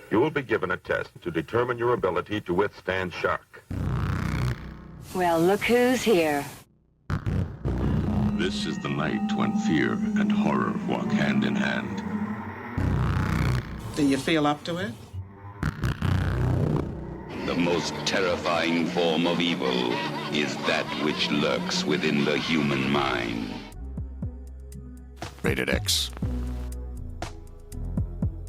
You will be given a test to determine your ability to withstand shock. Well, look who's here. This is the night when fear and horror walk hand in hand. Do you feel up to it? The most terrifying form of evil is that which lurks within the human mind. Rated X.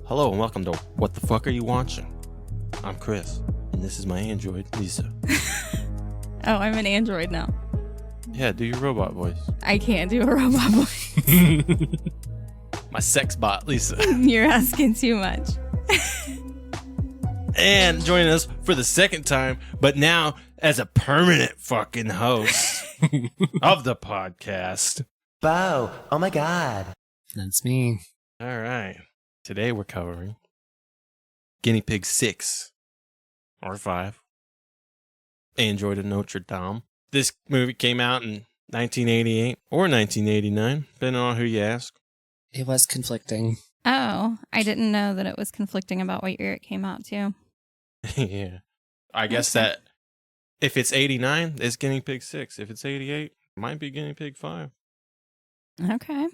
Hello and welcome to What the Fuck Are You Watching? I'm Chris, and this is my android, Lisa. Oh, I'm an android now. Yeah, do your robot voice. I can't do a robot voice. My sex bot, Lisa. You're asking too much. And joining us for the second time, but now as a permanent fucking host of the podcast. Bo, oh my god. That's me. All right. Today we're covering Guinea Pig 6 or 5, Android of Notre Dame. This movie came out in 1988 or 1989, depending on who you ask. It was conflicting. Oh, I didn't know that it was conflicting about what year it came out to. Yeah. I guess that if it's 89, it's Guinea Pig 6. If it's 88, it might be Guinea Pig 5. Okay.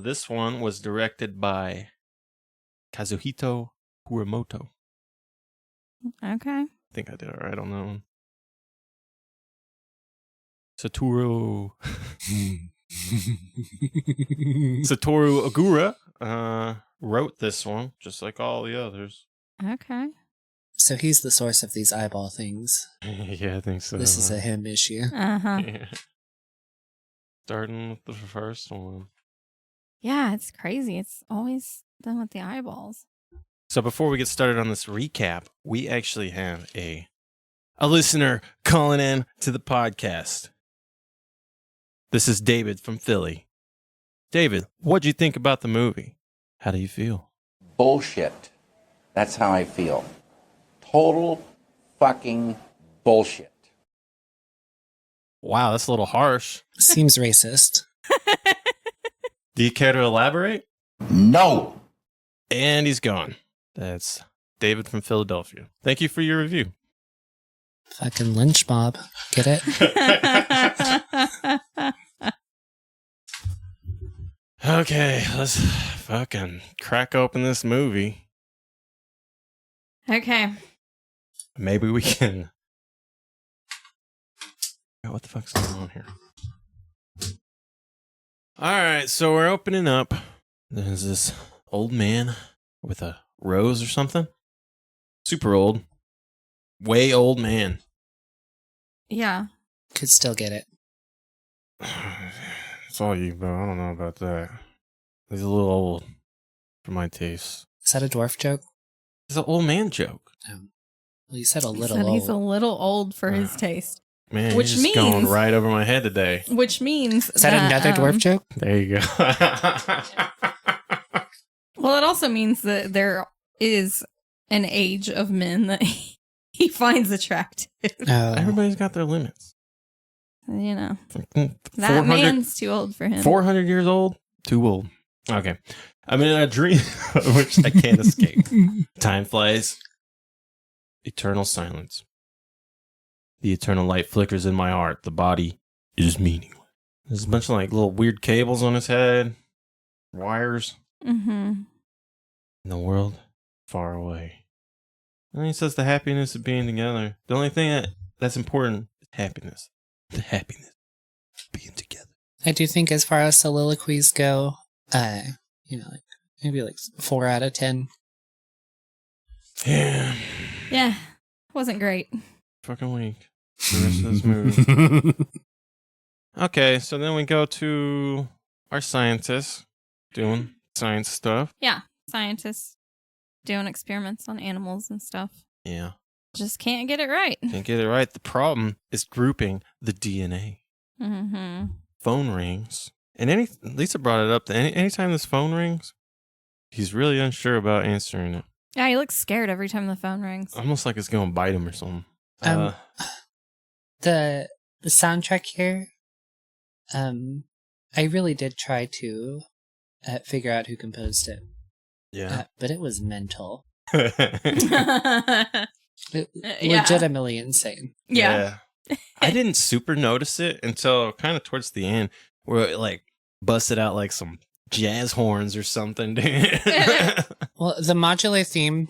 This one was directed by Kazuhito Kuramoto. Okay. I think I did it right on that one. Satoru Ogura wrote this one, just like all the others. Okay. So he's the source of these eyeball things. Yeah, I think so. This is a him issue. Uh-huh. Yeah. Starting with the first one. Yeah, it's crazy. It's always done with the eyeballs. So before we get started on this recap, we actually have a listener calling in to the podcast. This is David from Philly. David, what'd you think about the movie? How do you feel? Bullshit. That's how I feel. Total fucking bullshit. Wow, that's a little harsh. Seems racist. Do you care to elaborate? No. And he's gone. That's David from Philadelphia. Thank you for your review. Fucking lynch mob. Get it? Okay, let's fucking crack open this movie. Okay. Maybe we can... What the fuck's going on here? Alright, so we're opening up. There's this old man with a rose or something. Super old. Way old man. Yeah. Could still get it. It's all you, bro. I don't know about that. He's a little old for my taste. Is that a dwarf joke? It's an old man joke. Well, you said a little Said old. he's a little old for his taste. Man, Which you're just going means- right over my head today. Which means Is that another dwarf joke? There you go. Well, it also means that there is an age of men that he finds attractive. Oh. Everybody's got their limits. You know. 400 That man's too old for him. 400 years old? Too old. Okay. I'm in a dream which I can't escape. Time flies. Eternal silence. The eternal light flickers in my heart. The body is meaningless. There's a bunch of like little weird cables on his head. Wires. Mm-hmm. In the world far away. And he says the happiness of being together. The only thing that's important is happiness. The happiness of being together. I do think as far as soliloquies go, like maybe like 4 out of 10. Yeah. Yeah. Wasn't great. Fucking weak. The rest of this movie. Okay, so then we go to our scientists doing science stuff. Yeah. Scientists doing experiments on animals and stuff. Yeah. Just can't get it right. Can't get it right. The problem is grouping the DNA. Mm-hmm. Phone rings. And Lisa brought it up. That anytime this phone rings, he's really unsure about answering it. Yeah, he looks scared every time the phone rings. Almost like it's going to bite him or something. The soundtrack here, I really did try to figure out who composed it. Yeah. But it was mental. Yeah. Legitimately insane. Yeah. I didn't super notice it until kind of towards the end where it like busted out like some jazz horns or something, dude. Well, the modular theme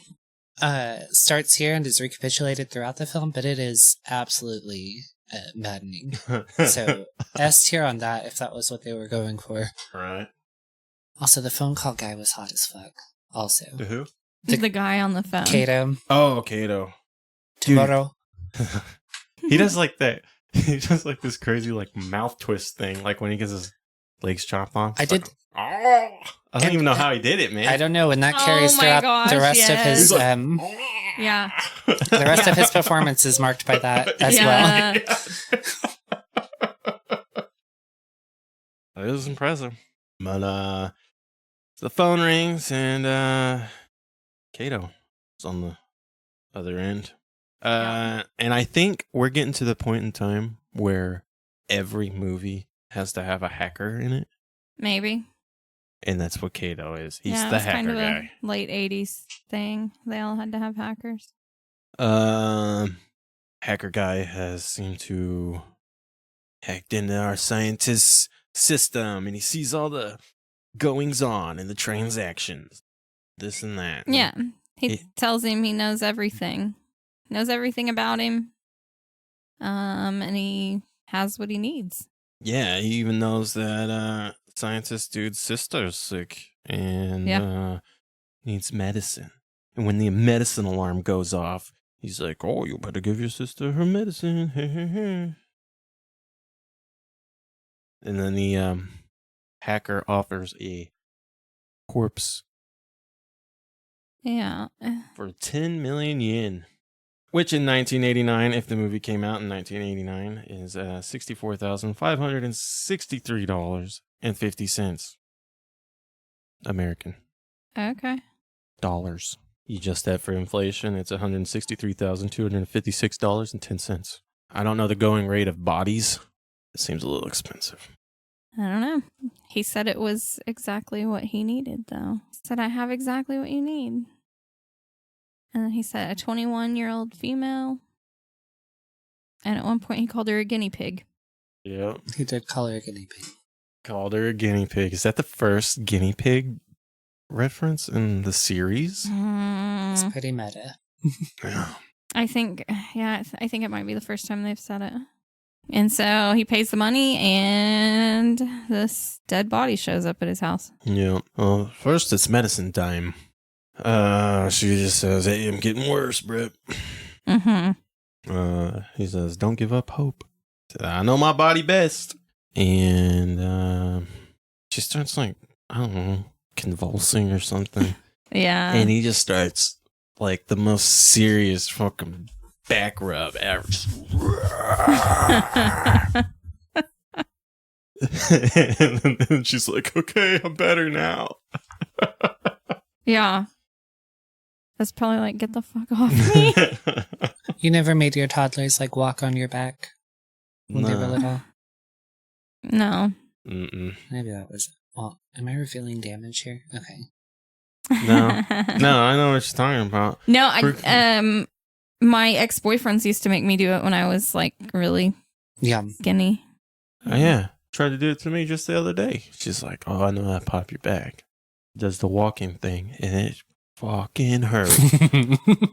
starts here and is recapitulated throughout the film, but it is absolutely maddening. So S tier on that if that was what they were going for. Right. Also, the phone call guy was hot as fuck. Also, To who? The guy on the phone. Kato. Oh, Kato. Tomorrow. He does like that. He does like this crazy like mouth twist thing, like when he gets his legs chopped off. I did. I don't even know how he did it, man. I don't know, and that Oh carries my throughout gosh, the rest of yes. his Yeah. the rest of his performance is marked by that as well. It was impressive. But the phone rings and Kato is on the other end. And I think we're getting to the point in time where every movie has to have a hacker in it. Maybe. And that's what Kato is. He's Yeah, it the was hacker kind of guy. a late 80s thing. They all had to have hackers. Hacker guy has seemed to hacked into our scientist's system and he sees all the goings on and the transactions. This and that. Yeah. He tells him he knows everything. Knows everything about him. And he has what he needs. Yeah, he even knows that scientist dude's sister's sick and needs medicine. And when the medicine alarm goes off, he's like, "Oh, you better give your sister her medicine." And then the hacker offers a corpse Yeah. for 10 million yen. Which in 1989, if the movie came out in 1989, is $64,563.50 American Okay. dollars. You adjust that for inflation, it's $163,256.10. I don't know the going rate of bodies. It seems a little expensive. I don't know. He said it was exactly what he needed, though. He said, I have exactly what you need. And then he said a 21-year-old female. And at one point he called her a guinea pig. Yep. He did call her a guinea pig. Called her a guinea pig. Is that the first guinea pig reference in the series? It's pretty meta. Yeah. I think it might be the first time they've said it. And so he pays the money and this dead body shows up at his house. Yeah. Well, first it's medicine time. She just says, "Hey, I'm getting worse, Brett." Mm-hmm. He says, "Don't give up hope. I know my body best." And she starts like, I don't know, convulsing or something. Yeah. And he just starts like the most serious fucking back rub ever. And then she's like, "Okay, I'm better now." Yeah. That's probably like, get the fuck off me. You never made your toddlers like walk on your back when they were No. little? No. Mm-mm. Maybe that was it. Well, am I revealing damage here? Okay. No. No, I know what you're talking about. No, my ex-boyfriends used to make me do it when I was like really skinny. Oh, yeah. Tried to do it to me just the other day. She's like, "Oh, I know how to pop your back." Does the walking thing, and it fucking hurt.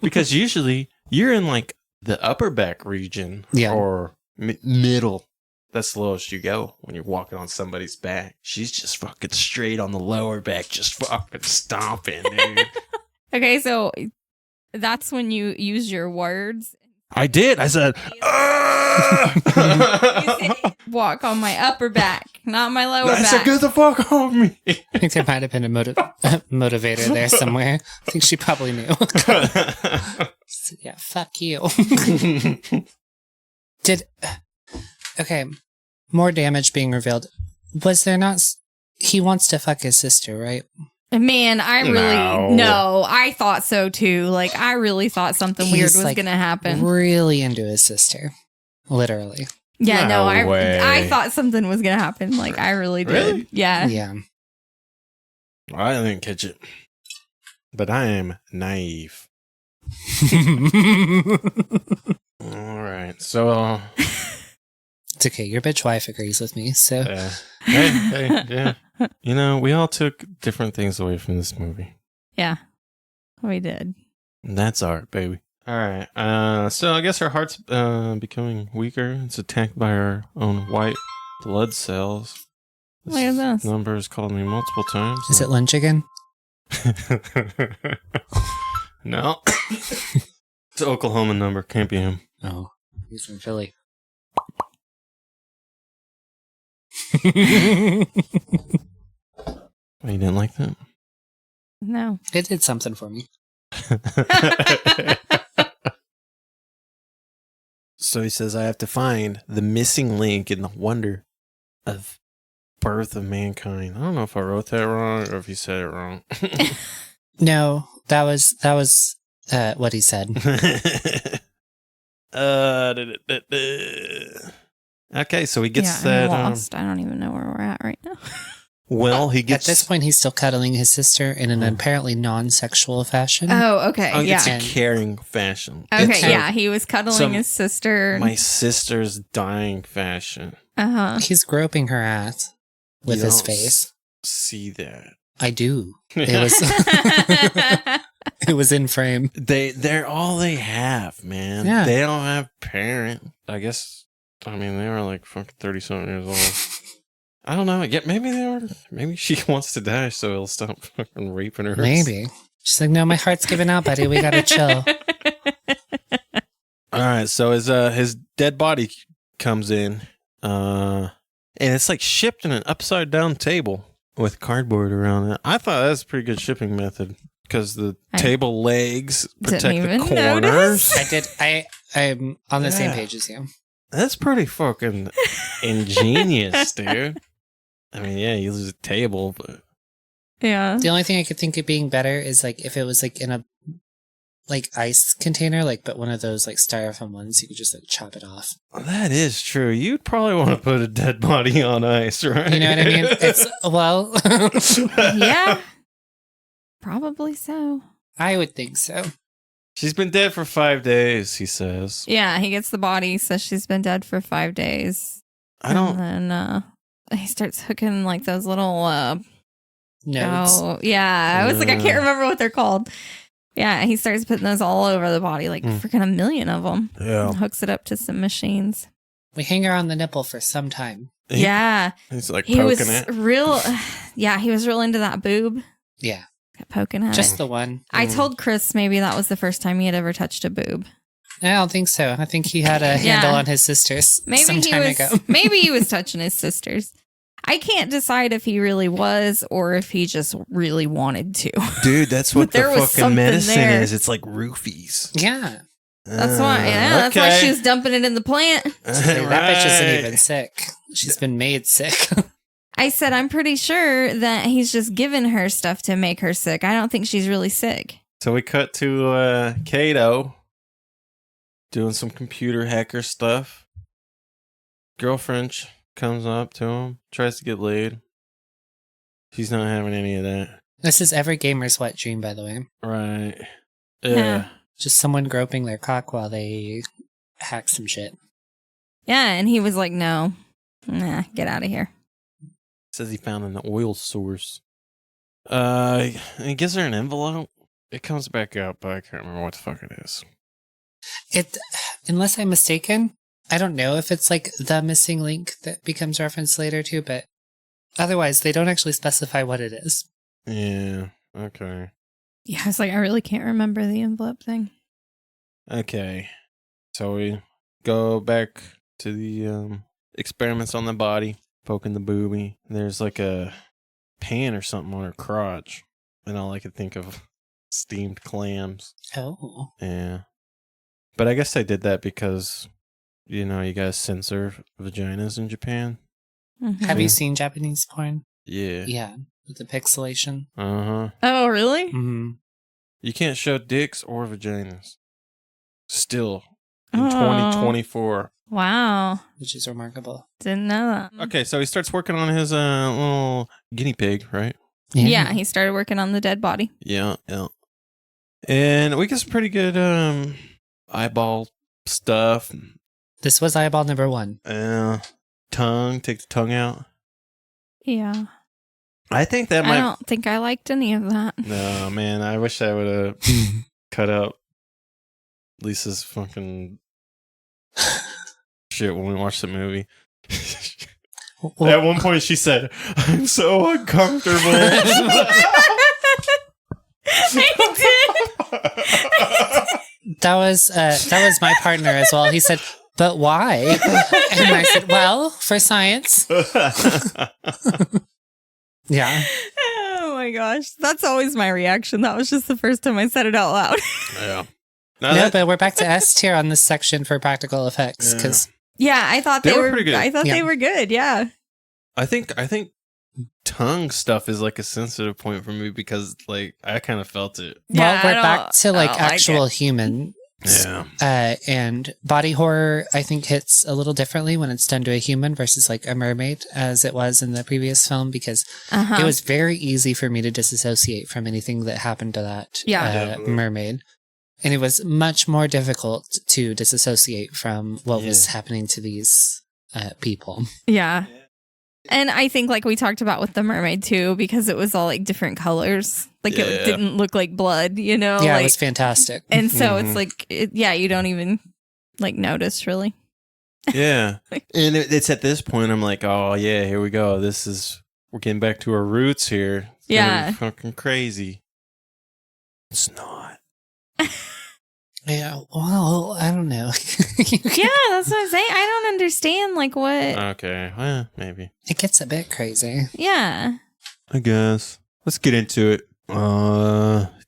Because usually you're in like the upper back region or middle. That's the lowest you go when you're walking on somebody's back. She's just fucking straight on the lower back, just fucking stomping, dude. Okay, so that's when you use your words. I did. I said, walk on my upper back, not my lower back. I said, "Get the fuck off me." I think there might have been a motivator there somewhere. I think she probably knew. So, yeah, fuck you. Okay, more damage being revealed. Was there not... He wants to fuck his sister, right? Man, I thought so too. Like, I really thought something weird was like, going to happen. Really into his sister. Literally. Yeah, No way. I thought something was going to happen. Like, I really did. Really? Yeah. Yeah. I didn't catch it. but I am naive. All right, so It's okay. Your bitch wife agrees with me, so. yeah. You know, we all took different things away from this movie. Yeah, we did. And that's art, baby. All right. So I guess her heart's becoming weaker. It's attacked by her own white blood cells. Look at this. Number has called me multiple times. Is it lunch again? No. It's an Oklahoma number. Can't be him. Oh, he's from Philly. Oh, you didn't like that? No. It did something for me. So he says, I have to find the missing link in the wonder of birth of mankind. I don't know if I wrote that wrong or if you said it wrong. No, that was what he said. Okay, so he gets I'm that. lost. I don't even know where we're at right now. Well, he gets. At this point, he's still cuddling his sister in an apparently non-sexual fashion. Oh, okay. It's yeah. a caring fashion. Okay, It's yeah. He was cuddling his sister. My sister's dying fashion. Uh-huh. He's groping her ass with You his don't face. See that? I do. It was. It was in frame. They're all they have, man. Yeah. They don't have parent. I guess. I mean, they were like fucking 30-something years old. I don't know. Yeah, maybe they were. Maybe she wants to die, so he'll stop fucking raping her. Maybe. She's like, no, my heart's giving out, buddy. We gotta chill. All right, so his dead body comes in, and it's like shipped in an upside down table with cardboard around it. I thought that was a pretty good shipping method because the table legs protect the corners. I did. I'm on the same page as you. That's pretty fucking ingenious, dude. I mean, yeah, you lose a table, but yeah. The only thing I could think of being better is like if it was like in a like ice container, like but one of those like styrofoam ones, you could just like chop it off. that is true. You'd probably want to put a dead body on ice, right? You know what I mean? It's well, Yeah. Probably so. I would think so. She's been dead for 5 days, he says. Yeah, he gets the body, says she's been dead for 5 days. I don't. And then he starts hooking like those little Nodes. Oh, yeah. I was like, I can't remember what they're called. Yeah, he starts putting those all over the body, like freaking a million of them. Yeah. And hooks it up to some machines. We hang her on the nipple for some time. Yeah. He's like He poking was it. real. Yeah, he was real into that boob. Yeah. Kept poking at Just it. the one. I told Chris maybe that was the first time he had ever touched a boob. I don't think so. I think he had a handle on his sister's some time ago. Maybe he was touching his sisters. I can't decide if he really was or if he just really wanted to. Dude, that's what the There was fucking something medicine there. is. It's like roofies. Yeah. That's why. Yeah, that's why she was dumping it in the plant. That bitch isn't even sick. She's been made sick. I said, I'm pretty sure that he's just giving her stuff to make her sick. I don't think she's really sick. So we cut to Kato doing some computer hacker stuff. Girlfriend comes up to him, tries to get laid. She's not having any of that. This is every gamer's wet dream, by the way. Right. Yeah. Just someone groping their cock while they hack some shit. Yeah, and he was like, no. Nah, get out of here. Says he found an oil source. He gives her an envelope. It comes back out, but I can't remember what the fuck it is. It, unless I'm mistaken, I don't know if it's like the missing link that becomes referenced later too, but otherwise they don't actually specify what it is. Yeah, okay. Yeah, I was like, I really can't remember the envelope thing. Okay. So we go back to the experiments on the body, poking the boobie. There's like a pan or something on her crotch. And all I could think of steamed clams. Oh. Yeah. But I guess they did that because, you know, you guys censor vaginas in Japan. Mm-hmm. Have you seen Japanese porn? Yeah. Yeah. With the pixelation. Uh-huh. Oh, really? Mm-hmm. You can't show dicks or vaginas. Still. In Oh. 2024. Wow. Which is remarkable. Didn't know that. Okay, so he starts working on his little guinea pig, right? Yeah, he started working on the dead body. Yeah. And we get some pretty good eyeball stuff. This was eyeball number 1. Tongue, take the tongue out. Yeah. I think that might. I don't think I liked any of that. No, man, I wish I would have cut out Lisa's fucking shit when we watched the movie. At one point, she said, "I'm so uncomfortable." That was my partner as well. He said, "But why?" And I said, "Well, for science." Yeah. Oh my gosh. That's always my reaction. That was just the first time I said it out loud. Yeah. No, but we're back to S tier on this section for practical effects because yeah, I thought they were pretty good. I thought they were good. Yeah. I think tongue stuff is like a sensitive point for me because like I kind of felt it. Well, we're back to like actual like human. Yeah. And body horror, I think, hits a little differently when it's done to a human versus like a mermaid, as it was in the previous film, because it was very easy for me to disassociate from anything that happened to that mermaid. And it was much more difficult to disassociate from what was happening to these people. Yeah. And I think like we talked about with the mermaid too, because it was all like different colors. Like it didn't look like blood, you know? Yeah, like, it was fantastic. And so it's like, you don't even like notice really. Yeah. And it's at this point, I'm like, oh yeah, here we go. We're getting back to our roots here. It's gonna be fucking crazy. It's not. Yeah, well, I don't know. Yeah, that's what I'm saying. I don't understand like what. Okay, well, maybe. It gets a bit crazy. Yeah. I guess. Let's get into it.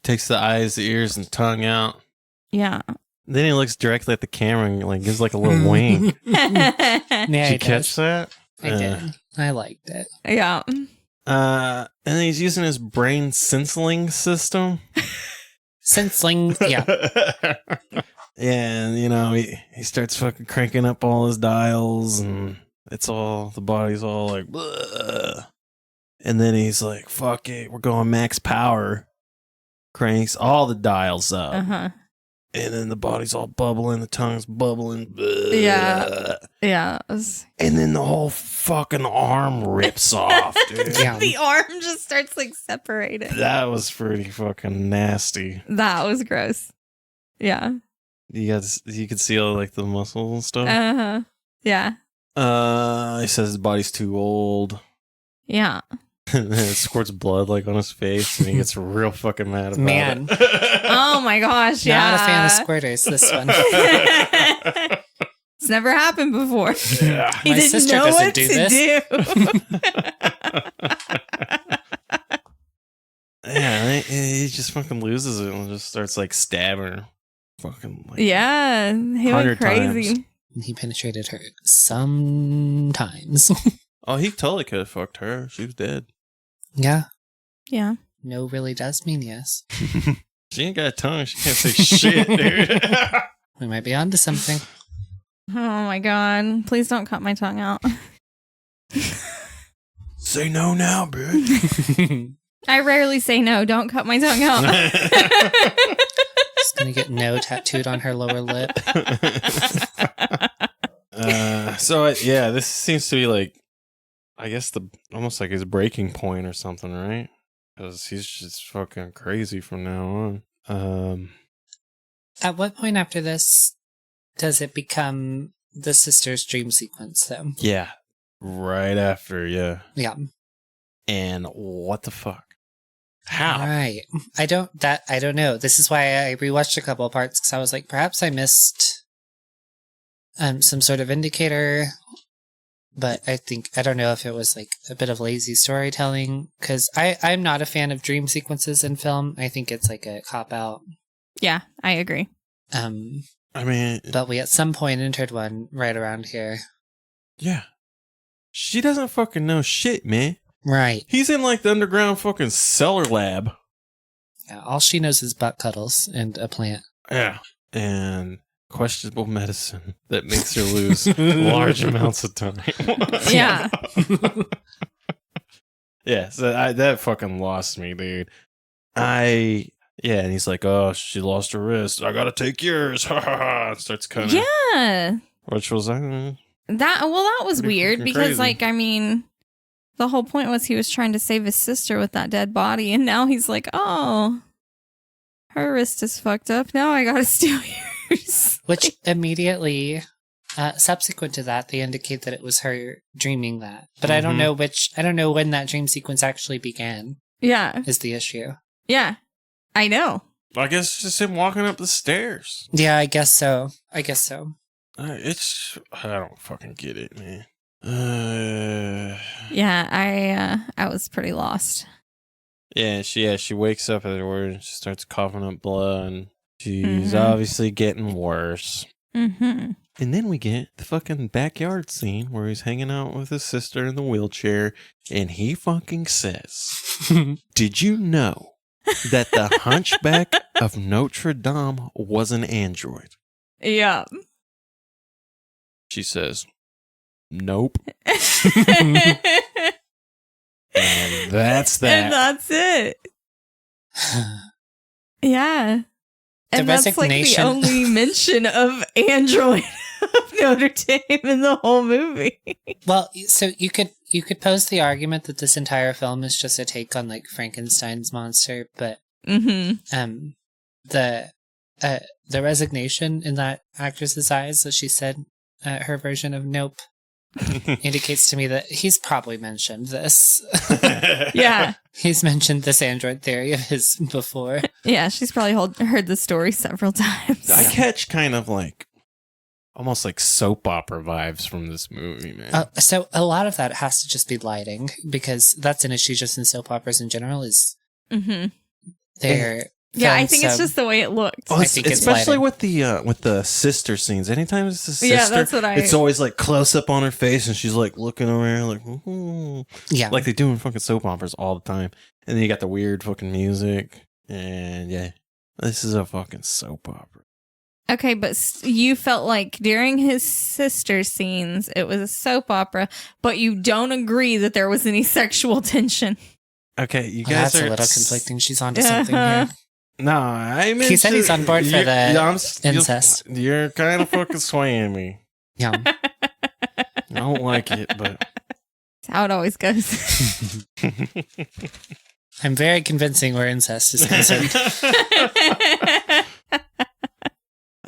Takes the eyes, the ears, and tongue out. Yeah. Then he looks directly at the camera and like gives like a little wink. Yeah, Did you catch that? I did. I liked it. Yeah. And then he's using his brain sensing system. Sensing, yeah. And, you know, he starts fucking cranking up all his dials and the body's all like, bleh. And then he's like, fuck it, we're going max power. Cranks all the dials up. Uh-huh. And then the body's all bubbling, the tongue's bubbling. Bleh. Yeah. Yeah. And then the whole fucking arm rips off, dude. Yeah. The arm just starts like separating. That was pretty fucking nasty. That was gross. Yeah. You could see all like the muscles and stuff. Uh-huh. Yeah. He says his body's too old. Yeah. And then it squirts blood like on his face, and he gets real fucking mad about Man. it. Oh my gosh, Not a fan of squirters, this one. It's never happened before. Yeah. He My didn't sister know doesn't what do to this. Yeah, he just fucking loses it and just starts like stabbing her. Fucking like Yeah, he went 100 crazy. times. He penetrated her sometimes. Oh, he totally could have fucked her. She was dead. Yeah. Yeah. No really does mean yes. She ain't got a tongue. She can't say shit, dude. We might be onto something. Oh my god. Please don't cut my tongue out. Say no now, bitch. I rarely say no. Don't cut my tongue out. Just gonna get no tattooed on her lower lip. This seems to be like, I guess almost like his breaking point or something, right? Because he's just fucking crazy from now on. At what point after this does it become the sister's dream sequence, though? Yeah, right after, yeah. Yeah. And what the fuck? How? Right. I don't know. This is why I rewatched a couple of parts, because I was like, perhaps I missed some sort of indicator. But I don't know if it was like a bit of lazy storytelling, because I'm not a fan of dream sequences in film. I think it's like a cop-out. Yeah, I agree. I mean, but we at some point entered one right around here. Yeah. She doesn't fucking know shit, man. Right. He's in like the underground fucking cellar lab. Yeah, all she knows is butt cuddles and a plant. Yeah. And questionable medicine that makes her lose large amounts of time. Yeah. Yeah, so that fucking lost me, dude. I Yeah, and he's like, "Oh, she lost her wrist. I gotta take yours." Ha ha ha! Starts kind of. Yeah. Which was That was pretty weird fucking because, crazy. like, I mean, the whole point was he was trying to save his sister with that dead body, and now he's like, oh, her wrist is fucked up. Now I gotta steal yours. Which immediately, subsequent to that, they indicate that it was her dreaming that. But I don't know when that dream sequence actually began. Yeah. Is the issue. Yeah. I know. I guess it's just him walking up the stairs. Yeah, I guess so. I don't fucking get it, man. Yeah, I was pretty lost. Yeah, she wakes up afterward and she starts coughing up blood, and she's obviously getting worse. Mm-hmm. And then we get the fucking backyard scene where he's hanging out with his sister in the wheelchair, and he fucking says, "Did you know that the Hunchback of Notre Dame was an android?" Yeah. She says, "Nope." And that's that. And that's it. Yeah. And that's like the resignation. only mention of Android of Notre Dame in the whole movie. Well, so you could pose the argument that this entire film is just a take on like Frankenstein's monster, but the resignation in that actress's eyes, as she said, her version of "Nope," indicates to me that he's probably mentioned this. Yeah. He's mentioned this android theory of his before. Yeah, she's probably heard the story several times. I catch kind of like almost like soap opera vibes from this movie, man. So a lot of that has to just be lighting, because that's an issue just in soap operas in general. Is they're yeah, I think it's just the way it looked. Oh, I think it's especially lighting. with the sister scenes. Anytime it's the sister, Yeah, that's what it's always like close up on her face, and she's like looking around, like yeah, like they do in fucking soap operas all the time. And then you got the weird fucking music, and yeah, this is a fucking soap opera. Okay, but you felt like during his sister scenes, it was a soap opera, but you don't agree that there was any sexual tension. Okay, you Well, guys that's are a little conflicting. She's onto something here. No, I mean, He said he's on board for the incest. You're kind of fucking swaying me. Yeah. I don't like it, but That's how it always goes. I'm very convincing where incest is concerned.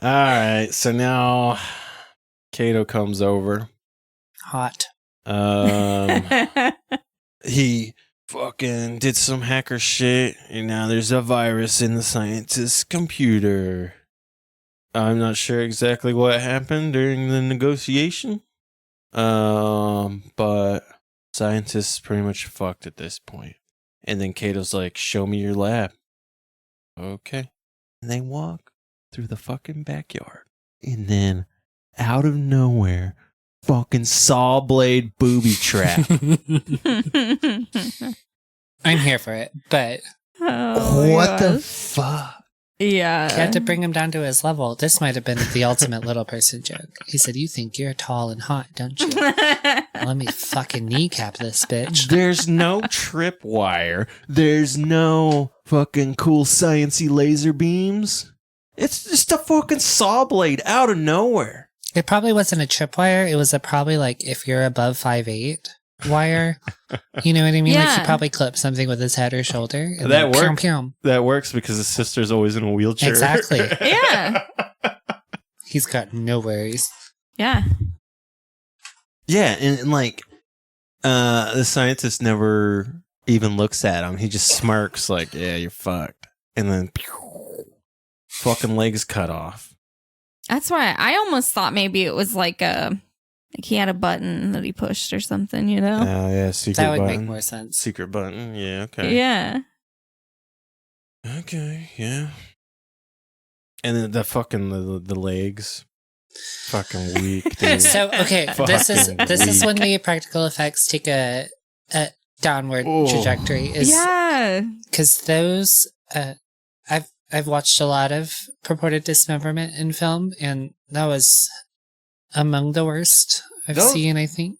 all right. So now Kato comes over. Hot. He fucking did some hacker shit, and now there's a virus in the scientist's computer. I'm not sure exactly what happened during the negotiation, but scientists pretty much fucked at this point. And then Kato's like, "Show me your lab." Okay. And they walk through the fucking backyard, and then out of nowhere, fucking saw blade booby trap. I'm here for it, but What the fuck? Yeah. he had to bring him down to his level. This might have been the ultimate little person joke. He said, "You think you're tall and hot, don't you? Let me fucking kneecap this bitch." There's no tripwire. There's no fucking cool sciencey laser beams. It's just a fucking saw blade out of nowhere. It probably wasn't a tripwire. It was probably like if you're above 5'8" wire. You know what I mean? Like he Yeah. probably clipped something with his head or shoulder. And That then works. pew, pew. That works because his sister's always in a wheelchair. Exactly. Yeah. He's got no worries. Yeah. Yeah, and like, the scientist never even looks at him. He just smirks like, "Yeah, you're fucked," and then fucking legs cut off. That's why I almost thought maybe it was like he had a button that he pushed or something, you know? Yeah, secret That would button. make more sense. Secret button. Yeah, okay. Yeah. Okay, yeah. And then the fucking the legs, fucking weak. Dude. So okay, this is Fucking when the practical effects take a downward trajectory. Yeah. Because those I've watched a lot of purported dismemberment in film, and that was among the worst I've seen, I think.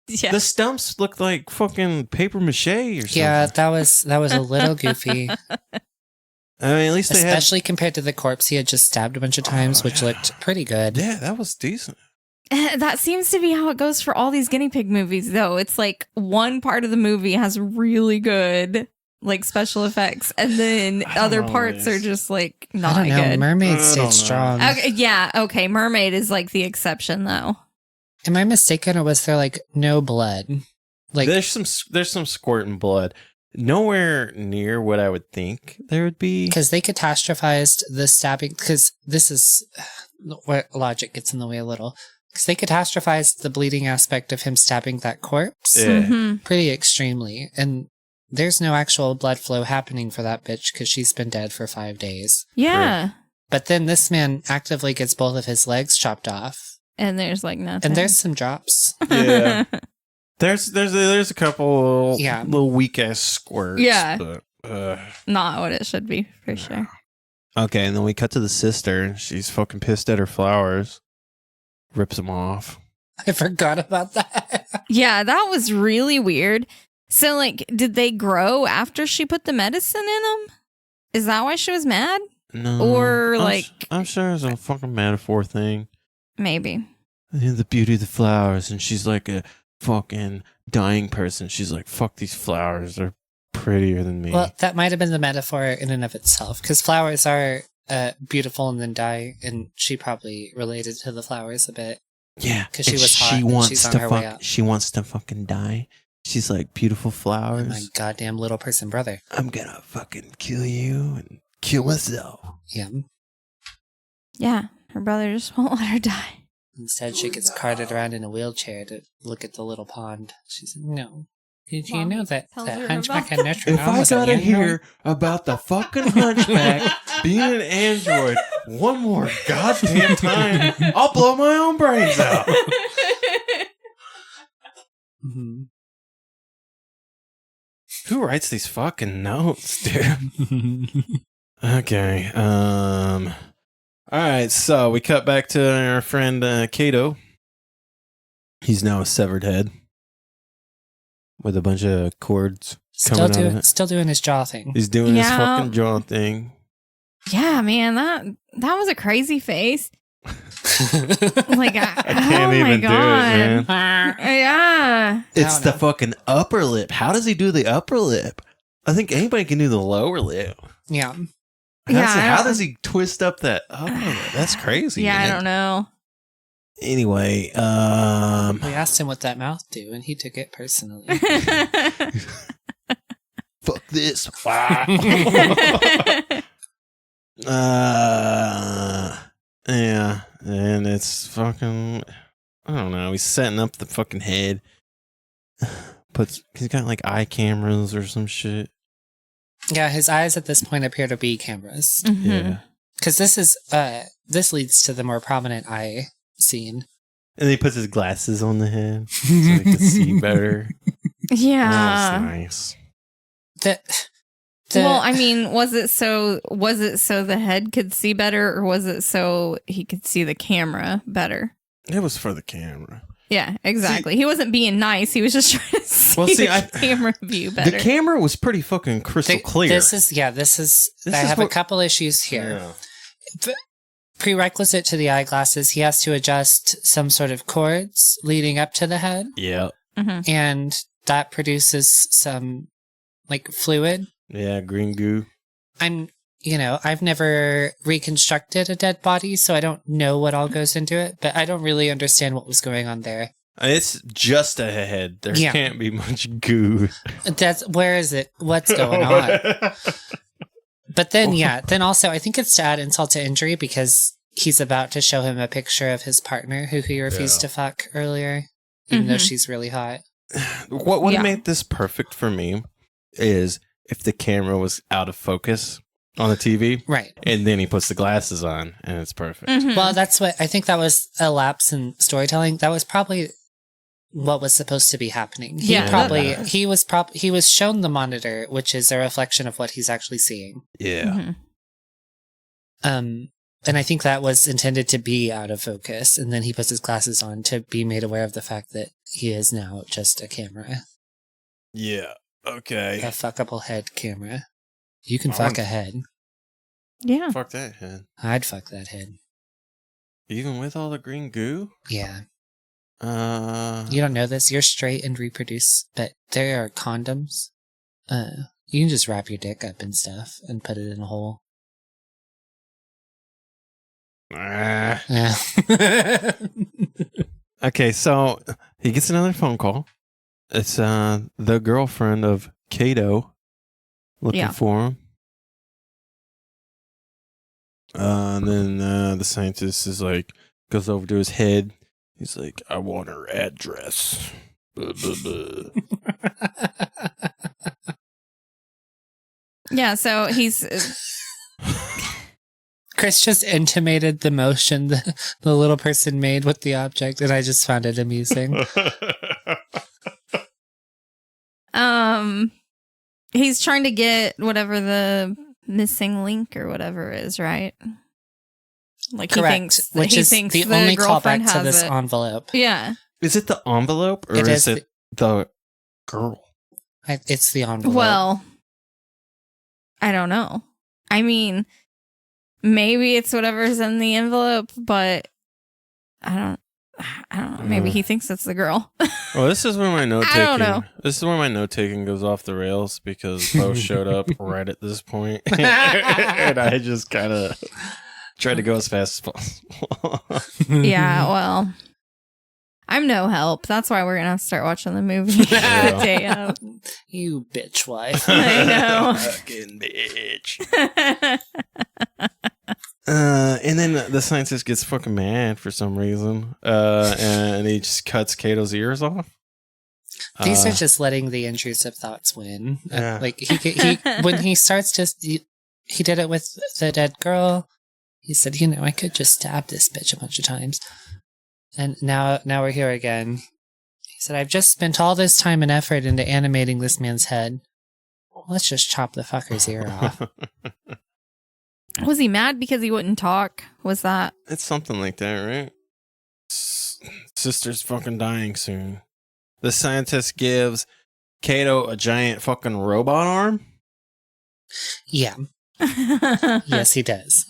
Yeah. The stumps looked like fucking paper mache or something. Yeah, that was a little goofy. I mean, at least they Especially compared to the corpse he had just stabbed a bunch of times, which looked pretty good. Yeah, that was decent. That seems to be how it goes for all these guinea pig movies, though. It's like one part of the movie has really good like special effects, and then other parts are just like not I don't know. good. Mermaid stayed strong. Okay, yeah, okay. Mermaid is like the exception, though. Am I mistaken, or was there like no blood? Like there's some squirting blood. Nowhere near what I would think there would be. Because they catastrophized the stabbing. Because this is where logic gets in the way a little. Because they catastrophized the bleeding aspect of him stabbing that corpse pretty extremely. And there's no actual blood flow happening for that bitch because she's been dead for 5 days. Yeah. But then this man actively gets both of his legs chopped off. And there's like nothing. And there's some drops. Yeah. There's a couple little weak ass squirts. Yeah. But, not what it should be, for sure. Okay, and then we cut to the sister. She's fucking pissed at her flowers. Rips them off. I forgot about that. Yeah, that was really weird. So, like, did they grow after she put the medicine in them? Is that why she was mad? No. Or, like... I'm sure it's a fucking metaphor thing. Maybe. The beauty of the flowers, and she's like a fucking dying person. She's like, fuck these flowers. They're prettier than me. Well, that might have been the metaphor in and of itself, because flowers are beautiful and then die, and she probably related to the flowers a bit. Yeah, because she was hot and she's on her way out. She wants to fucking die. She's like, beautiful flowers. My goddamn little person brother. I'm gonna fucking kill you and kill myself. Yeah. Yeah, her brother just won't let her die. Instead, she gets carted around in a wheelchair to look at the little pond. She said, no. Did you know that Hunchback had Notre Dame? If I gotta hear about the fucking Hunchback being an android one more goddamn time, I'll blow my own brains out. Mm-hmm. Who writes these fucking notes, dude? Okay. All right, so we cut back to our friend Kato. He's now a severed head with a bunch of cords coming out of it. Still doing his jaw thing. He's doing his fucking jaw thing. Yeah, man, that was a crazy face. Like, I can't even do it, man. Yeah. It's the fucking upper lip. How does he do the upper lip? I think anybody can do the lower lip. Yeah. How does he twist up that upper lip? That's crazy. Yeah, man. I don't know. Anyway, we asked him what that mouth do, and he took it personally. Fuck this. Yeah, and it's fucking, I don't know, he's setting up the fucking head. He's got like eye cameras or some shit. Yeah, his eyes at this point appear to be cameras. Mm-hmm. Yeah. Because this leads to the more prominent eye scene. And he puts his glasses on the head so he can see better. Yeah. That's nice. Well, I mean, was it so the head could see better, or was it so he could see the camera better? It was for the camera. Yeah, exactly. He wasn't being nice. He was just trying to see the camera view better. The camera was pretty fucking crystal clear. This is I have a couple issues here. Yeah. Prerequisite to the eyeglasses, he has to adjust some sort of cords leading up to the head. Yeah. Mm-hmm. And that produces some like fluid. Yeah, green goo. I've never reconstructed a dead body, so I don't know what all goes into it, but I don't really understand what was going on there. It's just a head. There can't be much goo. Where is it? What's going on? But then also, I think it's to add insult to injury because he's about to show him a picture of his partner who he refused to fuck earlier, even though she's really hot. What made this perfect for me is if the camera was out of focus on the TV. Right. And then he puts the glasses on and it's perfect. Mm-hmm. Well, that's what I think that was a lapse in storytelling. That was probably what was supposed to be happening. He was shown the monitor, which is a reflection of what he's actually seeing. Yeah. Mm-hmm. And I think that was intended to be out of focus, and then he puts his glasses on to be made aware of the fact that he is now just a camera. Yeah. Okay. A fuckable head camera. You can fuck a head. Yeah. Fuck that head. I'd fuck that head. Even with all the green goo? Yeah. You don't know this. You're straight and reproduce, but there are condoms. You can just wrap your dick up and stuff and put it in a hole. Yeah. Okay, so he gets another phone call. It's the girlfriend of Kato looking for him. And then the scientist is like, goes over to his head. He's like, I want her address. Buh, buh, buh. Yeah, so he's... Chris just intimated the motion the little person made with the object, and I just found it amusing. He's trying to get whatever the missing link or whatever is, right? Like Correct, which is the only callback to this envelope. Yeah. Is it the envelope or is it the girl? It's the envelope. Well, I don't know. I mean, maybe it's whatever's in the envelope, but I don't know. Maybe he thinks it's the girl. Well, this is where my note taking. I don't know. This is where my note taking goes off the rails because Bo showed up right at this point, and I just kind of tried to go as fast as possible. Yeah, well, I'm no help. That's why we're gonna have to start watching the movie the day of. You bitch wife. I know. Fucking bitch. And then the scientist gets fucking mad for some reason, and he just cuts Kato's ears off. These are just letting the intrusive thoughts win. Yeah. Like he when he starts he did it with the dead girl. He said, I could just stab this bitch a bunch of times, and now we're here again. He said, I've just spent all this time and effort into animating this man's head. Let's just chop the fucker's ear off. Was he mad because he wouldn't talk? Was that? It's something like that, right? Sister's fucking dying soon. The scientist gives Kato a giant fucking robot arm? Yeah. Yes, he does.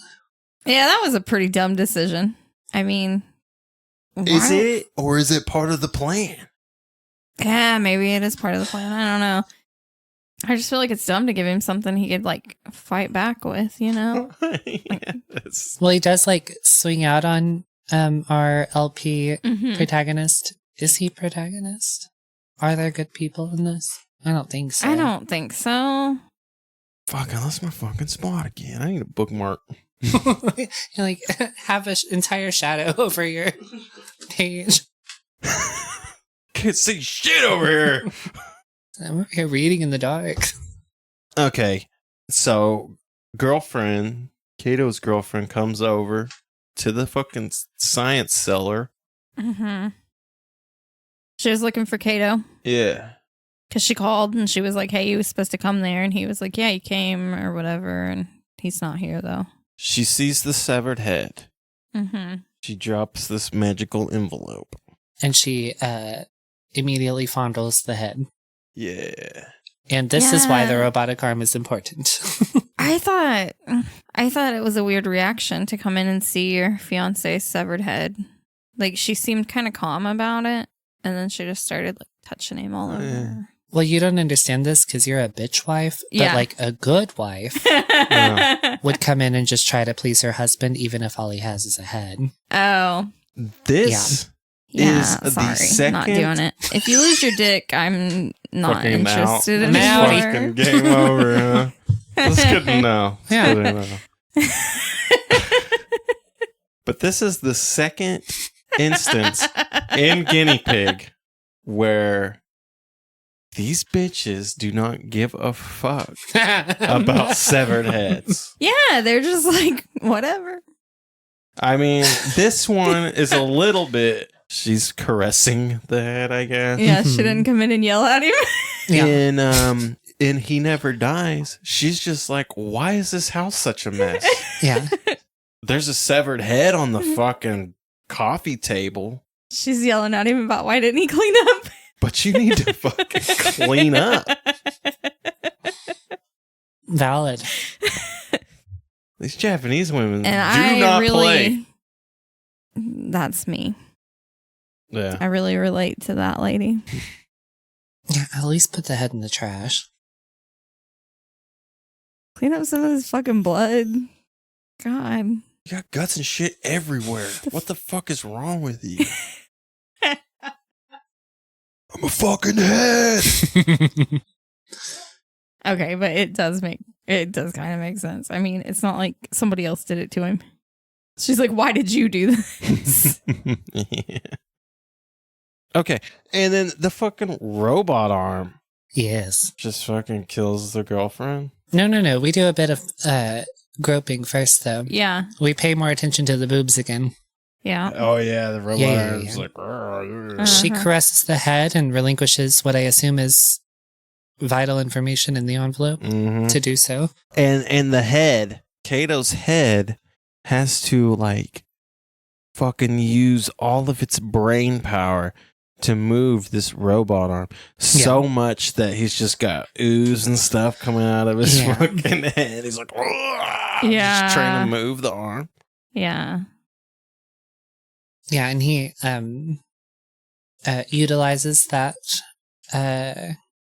Yeah, that was a pretty dumb decision. I mean... Is it? Or is it part of the plan? Yeah, maybe it is part of the plan. I don't know. I just feel like it's dumb to give him something he could, like, fight back with, Yeah, Well, he does, like, swing out on our LP Mhm. protagonist. Is he protagonist? Are there good people in this? I don't think so. I don't think so. Fuck, I lost my fucking spot again. I need a bookmark. You like have an entire shadow over your page. Can't see shit over here. I'm over here reading in the dark. Okay, so Kato's girlfriend comes over to the fucking science cellar. Mm-hmm. She was looking for Kato. Yeah. Because she called and she was like, hey, you was supposed to come there. And he was like, yeah, you came or whatever. And he's not here, though. She sees the severed head. Mm-hmm. She drops this magical envelope. And she immediately fondles the head. Yeah. And this is why the robotic arm is important. I thought it was a weird reaction to come in and see your fiance's severed head. Like, she seemed kind of calm about it. And then she just started, like, touching him all over her. Well, you don't understand this because you're a bitch wife. But, Yeah. like, a good wife would come in and just try to please her husband, even if all he has is a head. Oh. This Yeah, is the sorry. second... Not doing it. If you lose your dick, I'm not Fucking interested out. anymore. Fucking game over, huh? That's good to know. Yeah. Good to know. But this is the second instance in Guinea Pig where these bitches do not give a fuck about severed heads. Yeah, they're just like, whatever. I mean, this one is a little bit... She's caressing the head, I guess. Yeah, she didn't come in and yell at him. In He Never Dies, she's just like, why is this house such a mess? Yeah. There's a severed head on the fucking coffee table. She's yelling at him about why didn't he clean up? But you need to fucking clean up. Valid. These Japanese women And do not play. That's me. Yeah. I really relate to that lady. Yeah, at least put the head in the trash. Clean up some of this fucking blood. God. You got guts and shit everywhere. What the fuck is wrong with you? I'm a fucking head. Okay, but it does kind of make sense. I mean, it's not like somebody else did it to him. She's like, why did you do this? Yeah. Okay, and then the fucking robot arm Yes. just fucking kills the girlfriend. No. We do a bit of groping first, though. Yeah. We pay more attention to the boobs again. Yeah. Oh yeah, the robot Yeah. arm's like. She caresses the head and relinquishes what I assume is vital information in the envelope Mhm. to do so. And the head, Kato's head, has to like fucking use all of its brain power to move this robot arm so much that he's just got ooze and stuff coming out of his fucking head. He's like, just trying to move the arm. Yeah. Yeah, and he utilizes that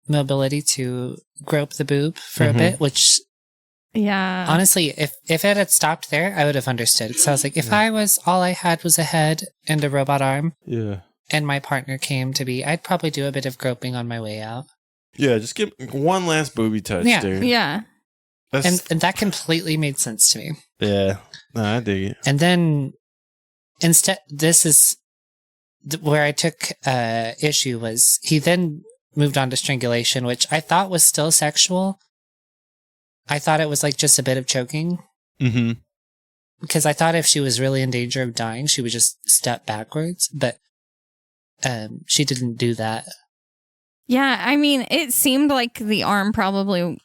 mobility to grope the boob for a bit, which Yeah. honestly, if it had stopped there, I would have understood. So I was like, if all I had was a head and a robot arm, and my partner came to be, I'd probably do a bit of groping on my way out. Yeah, just give one last booby touch, dude. Yeah. And that completely made sense to me. Yeah. No, I dig it. And then instead, this is where I took issue was he then moved on to strangulation, which I thought was still sexual. I thought it was like just a bit of choking. Mm-hmm. Because I thought if she was really in danger of dying, she would just step backwards. But she didn't do that. Yeah, I mean, it seemed like the arm probably,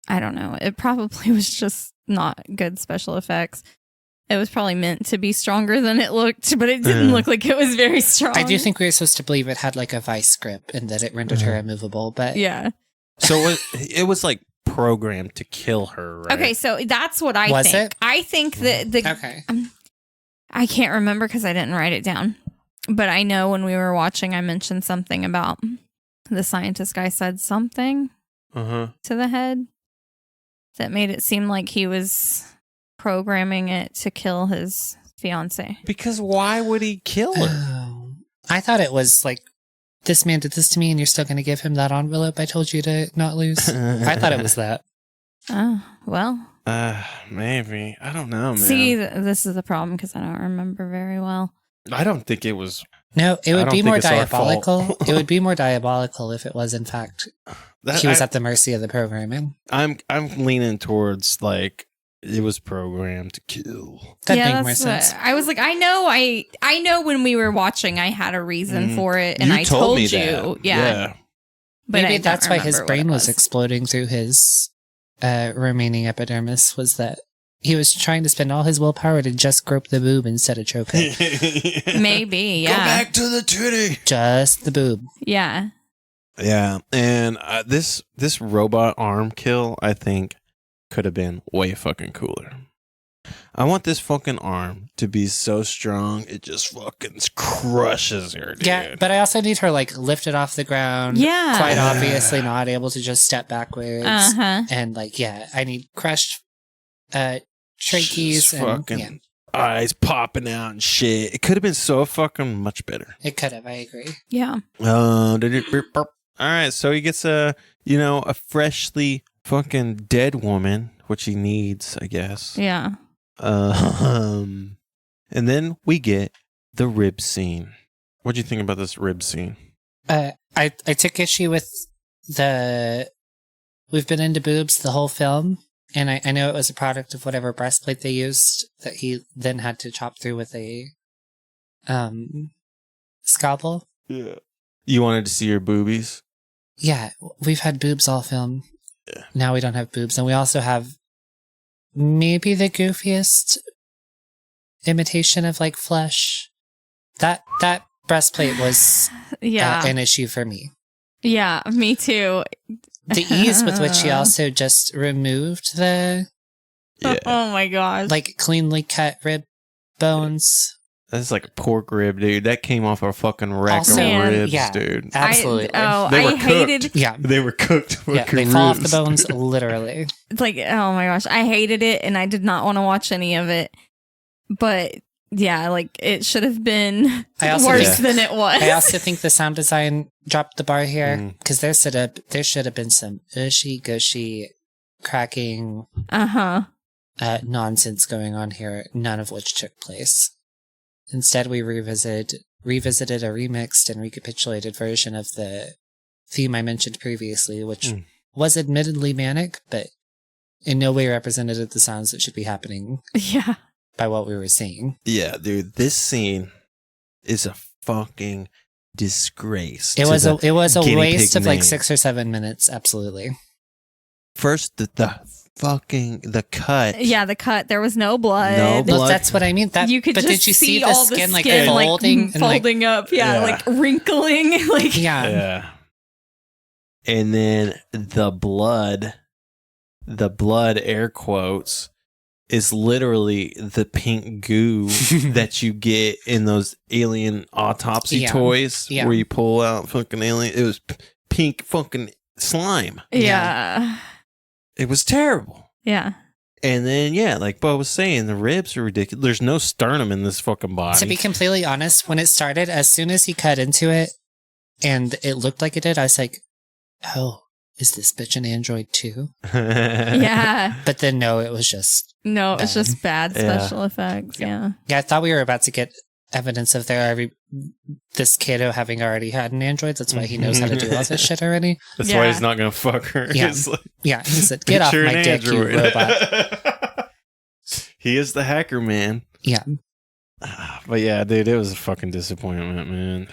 I don't know, it probably was just not good special effects. It was probably meant to be stronger than it looked, but it didn't look like it was very strong. I do think we were supposed to believe it had like a vice grip and that it rendered her immovable, but... Yeah. So it was like programmed to kill her, right? Okay, so that's what I think. Was it? I think that the... Okay. I can't remember because I didn't write it down. But I know when we were watching, I mentioned something about the scientist guy said something to the head that made it seem like he was programming it to kill his fiance. Because why would he kill her? Oh. I thought it was like, this man did this to me and you're still going to give him that envelope I told you to not lose? I thought it was that. Oh, well. Maybe. I don't know, man. See, this is the problem because I don't remember very well. I don't think it was... No, it would be more it's our diabolical. fault. It would be more diabolical if it was, in fact, he was at the mercy of the programming. I'm leaning towards, like, it was programmed to kill. That'd make more sense. I was like, I know when we were watching, I had a reason for it, and You I told me you. that. Yeah. But Maybe I don't that's why his remember what brain it was exploding through his remaining epidermis, was that he was trying to spend all his willpower to just grope the boob instead of choke it. Maybe, yeah. Go back to the titty. Just the boob. Yeah. Yeah, and this robot arm kill, I think, could have been way fucking cooler. I want this fucking arm to be so strong it just fucking crushes her, dude. Yeah, but I also need her like lifted off the ground. Yeah. Quite obviously not able to just step backwards. Uh-huh. And like, yeah, I need crushed trachees Just and fucking eyes popping out and shit. It could have been so fucking much better. it could have, I agree. Yeah. All right, so he gets a freshly fucking dead woman, which he needs, I guess. Yeah. And then we get the rib scene. What do you think about this rib scene? I took issue with we've been into boobs the whole film, and I know it was a product of whatever breastplate they used that he then had to chop through with a scalpel. Yeah. You wanted to see her boobies? Yeah, we've had boobs all film. Yeah. Now we don't have boobs, and we also have maybe the goofiest imitation of like flesh. That breastplate was an issue for me. Yeah, me too. The ease with which he also just removed the Yeah. Oh my gosh. Like cleanly cut rib bones. That's like a pork rib, dude. That came off a fucking rack Also, of Man. ribs, yeah. dude. Absolutely. They were I hated cooked. Yeah. They were cooked. Yeah, fucking they fall off the ribs, bones, dude. literally. like, oh my gosh, I hated it and I did not want to watch any of it. But yeah, like it should have been I also worse think- than it was. I also think the sound design dropped the bar here Mm. because there should have been some gushy cracking Uh-huh. nonsense going on here, none of which took place. Instead, we revisited a remixed and recapitulated version of the theme I mentioned previously, which was admittedly manic, but in no way represented the sounds that should be happening Yeah. by what we were seeing. Yeah, dude. This scene is a fucking disgrace. It to was the a Guinea waste Pig of like name. 6 or 7 minutes. Absolutely. First, the cut. Yeah, the cut. There was no blood. No blood. Well, that's what I mean. That You could but just did you see the all skin, the skin like folding and like folding up? Yeah, Yeah. like wrinkling. Like Yeah. And then the blood, air quotes, is literally the pink goo that you get in those alien autopsy Yeah. toys Yeah. where you pull out fucking alien. It was pink fucking slime. yeah. It was terrible. Yeah. And then, yeah, like Bo was saying, the ribs are ridiculous. There's no sternum in this fucking body. To be completely honest, when it started, as soon as he cut into it and it looked like it did, I was like, oh, is this bitch an android too? Yeah. But then no, it was just No, it's bad. just bad Yeah. special effects. Yeah. Yeah, I thought we were about to get evidence of this kiddo having already had an android. That's why he knows how to do all this shit already. That's Yeah. why he's not going to fuck her. Yeah. It's like, Yeah, he said, get off "You're my an dick, you android." robot. He is the hacker man. Yeah, But yeah, dude, it was a fucking disappointment, man.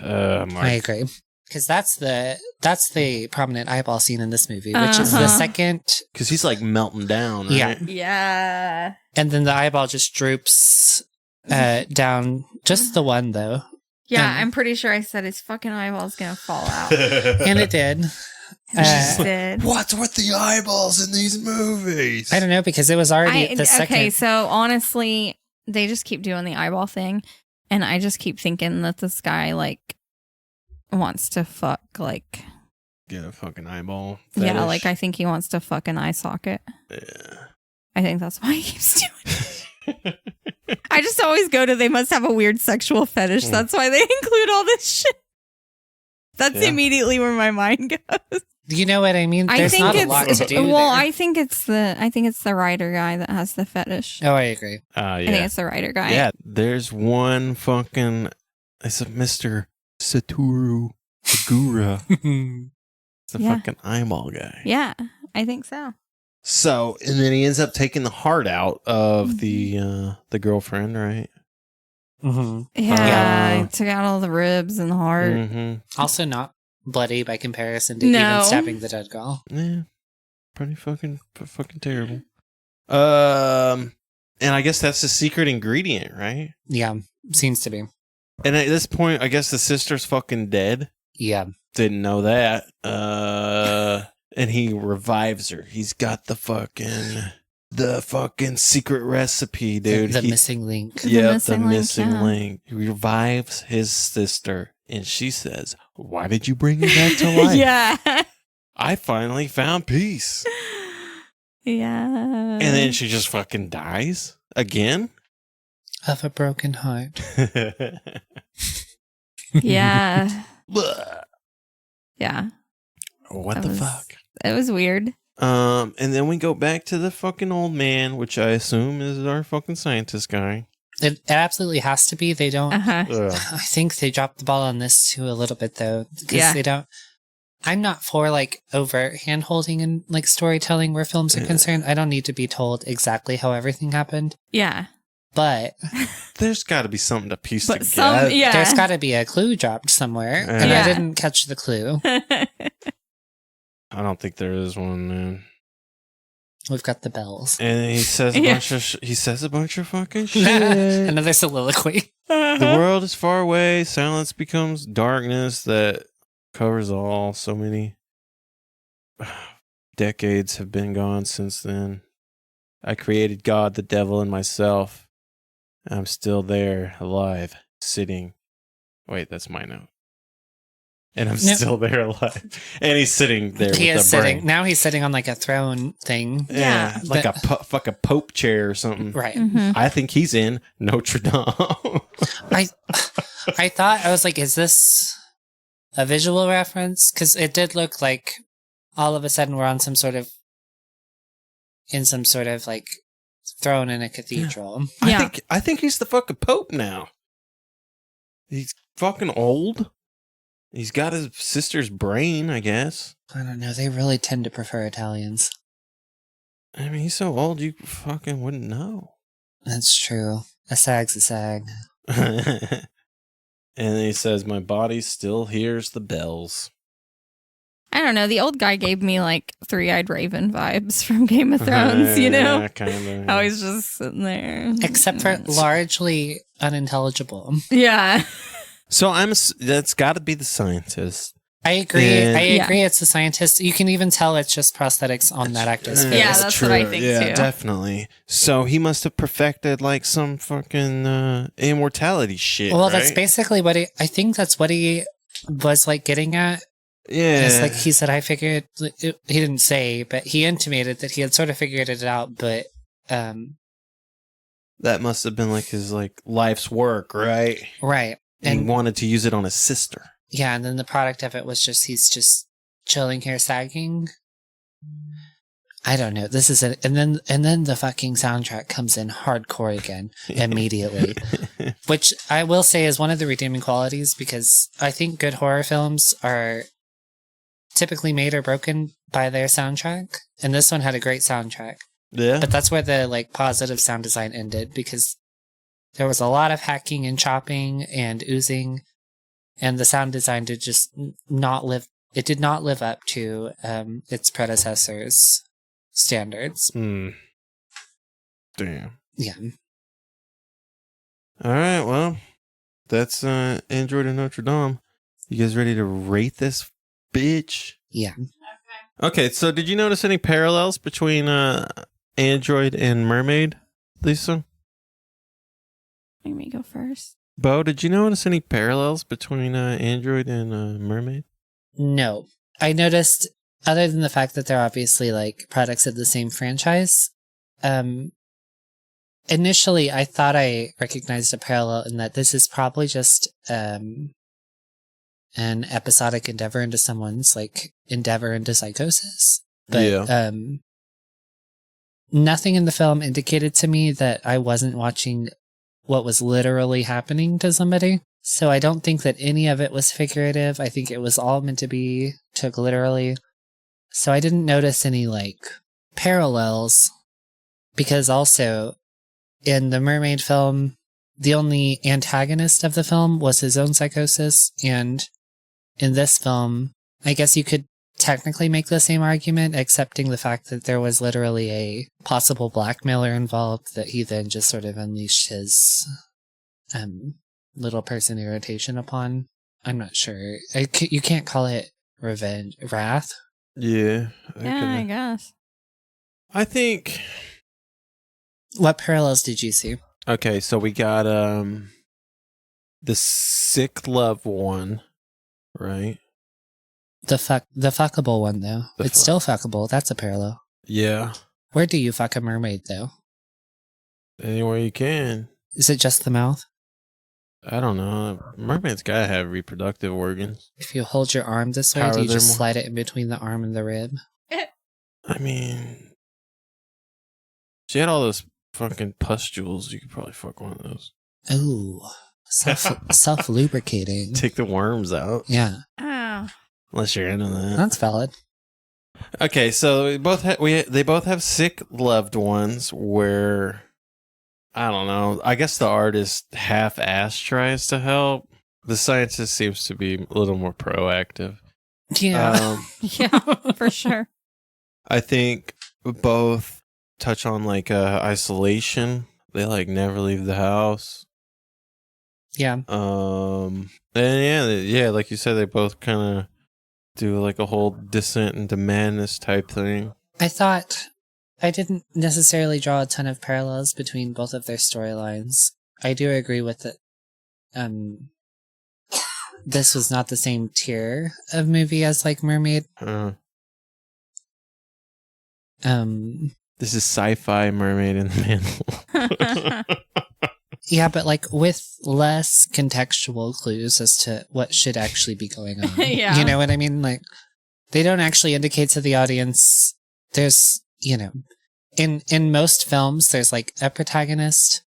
I agree. Because that's the prominent eyeball scene in this movie, which is the Uh-huh. second. Because he's like melting down, right? Yeah. Yeah. And then the eyeball just droops down. Just the one, though. Yeah, I'm pretty sure I said his fucking eyeball's gonna fall out. And it did. It did. What's with the eyeballs in these movies? I don't know, because it was already the second. Okay, so honestly, they just keep doing the eyeball thing, and I just keep thinking that this guy like wants to fuck like Get a fucking eyeball. yeah, fetish. like I think he wants to fuck an eye socket. Yeah. I think that's why he keeps doing it. I just always go to they must have a weird sexual fetish. That's why they include all this shit. That's Yeah. immediately where my mind goes. You know what I mean? I There's think not a it's lot to do well, there. I think it's the writer guy that has the fetish. Oh, I agree. Yeah. I think it's the writer guy. Yeah, there's one fucking. It's a Mr. Satoru Segura. It's the Yeah. fucking eyeball guy. Yeah, I think so. So, and then he ends up taking the heart out of the girlfriend, right? Mm-hmm. Yeah, I took out all the ribs and the heart. Mm-hmm. Also not bloody by comparison to No. even stabbing the dead girl. Yeah, pretty fucking terrible. And I guess that's the secret ingredient, right? Yeah, seems to be. And at this point, I guess the sister's fucking dead. Yeah. Didn't know that. And he revives her. He's got the fucking secret recipe, dude. The missing link. Yeah, The the missing missing link, yeah. link. He revives his sister, and she says, "Why did you bring me back to life? Yeah. I finally found peace." Yeah. And then she just fucking dies again. Of a broken heart. Yeah. Blah. Yeah. What That the was- fuck? It was weird. And then we go back to the fucking old man, which I assume is our fucking scientist guy. It absolutely has to be. They don't. Uh-huh. Ugh. I think they dropped the ball on this too a little bit though, because Yeah. they don't. I'm not for like overt hand holding and like storytelling where films are Yeah. concerned. I don't need to be told exactly how everything happened, Yeah. but There's got to be something to piece But together. some, yeah. there's got to be a clue dropped somewhere, and Yeah. I didn't catch the clue. I don't think there is one, man. We've got the bells. And he says Yeah. he says a bunch of fucking shit. Another soliloquy. The world is far away. Silence becomes darkness that covers all. So many decades have been gone since then. I created God, the devil, and myself. I'm still there, alive, sitting. Wait, that's my note. And I'm still there alive. And he's sitting there He with is the sitting. brain. Now he's sitting on like a throne thing. Yeah, like a fucking pope chair or something. Right. I think he's in Notre Dame. I thought, I was like, is this a visual reference? Because it did look like all of a sudden we're on some sort of like throne in a cathedral. Yeah. I think he's the fucking pope now. He's fucking old. He's got his sister's brain, I guess. I don't know. They really tend to prefer Italians. I mean, he's so old you fucking wouldn't know. That's true. A sag's a sag. And he says, my body still hears the bells. I don't know. The old guy gave me like Three-Eyed Raven vibes from Game of Thrones, you know? Yeah, kind of. How he's just sitting there. Except for largely unintelligible. Yeah. So that's got to be the scientist. I agree. And- I agree. It's a scientist. You can even tell it's just prosthetics on that actor's face. Yeah, that's what I think yeah, too. definitely. So he must have perfected like some fucking immortality shit. Well, right? that's basically what I think that's what he was like getting at. Yeah. It's like he said, I figured, he didn't say, but he intimated that he had sort of figured it out, but, that must have been like his like life's work, right? right. And he wanted to use it on his sister. Yeah, and then the product of it was just, he's just chilling here, sagging. I don't know. This is it. And then the fucking soundtrack comes in hardcore again immediately, which I will say is one of the redeeming qualities, because I think good horror films are typically made or broken by their soundtrack. And this one had a great soundtrack. Yeah. But that's where the like positive sound design ended, because there was a lot of hacking and chopping and oozing, and the sound design did just not live. It did not live up to its predecessors' standards. Damn. Yeah. All right. Well, that's Android of Notre Dame. You guys ready to rate this bitch? Yeah. Okay. So, did you notice any parallels between Android and Mermaid, Lisa? Let me go first. Bo, did you notice any parallels between Android and Mermaid? No. I noticed, other than the fact that they're obviously like products of the same franchise, initially I thought I recognized a parallel in that this is probably just an episodic endeavor into someone's like endeavor into psychosis. But Yeah. nothing in the film indicated to me that I wasn't watching what was literally happening to somebody. So I don't think that any of it was figurative. I think it was all meant to be took literally. So I didn't notice any like parallels, because also in the Mermaid film, the only antagonist of the film was his own psychosis. And in this film, I guess you could technically make the same argument, accepting the fact that there was literally a possible blackmailer involved that he then just sort of unleashed his little person irritation upon. I'm not sure. You can't call it wrath. Yeah. I guess. I think. What parallels did you see? Okay, so we got the sick love one, right? The fuckable one, though. It's still fuckable. That's a parallel. Yeah. Where do you fuck a mermaid, though? Anywhere you can. Is it just the mouth? I don't know. Mermaids gotta have reproductive organs. If you hold your arm this way, How do are you there just more? slide it in between the arm and the rib? I mean, she had all those fucking pustules. You could probably fuck one of those. Ooh. Self lubricating. Take the worms out. Yeah. Oh. Unless you're into that. That's valid. Okay, so they both have sick loved ones where, I don't know, I guess the artist half-ass tries to help. The scientist seems to be a little more proactive. Yeah. Yeah, for sure. I think both touch on like isolation. They like never leave the house. Yeah. And yeah, like you said, they both kind of do like a whole descent into madness type thing. I thought I didn't necessarily draw a ton of parallels between both of their storylines. I do agree with it. This was not the same tier of movie as like Mermaid. This is sci-fi Mermaid in the Mantle. Yeah, but like with less contextual clues as to what should actually be going on. Yeah. You know what I mean? Like, they don't actually indicate to the audience. There's, you know, in most films, there's like a protagonist,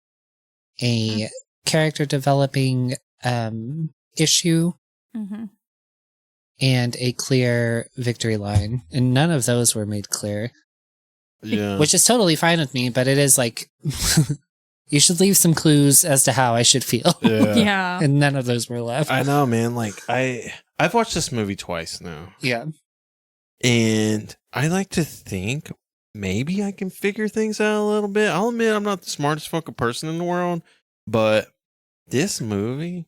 a character developing issue, and a clear victory line. And none of those were made clear. Yeah. Which is totally fine with me, but it is like, you should leave some clues as to how I should feel. Yeah. And none of those were left. I know, man. Like, I've watched this movie twice now. Yeah. And I like to think maybe I can figure things out a little bit. I'll admit I'm not the smartest fucking person in the world, but this movie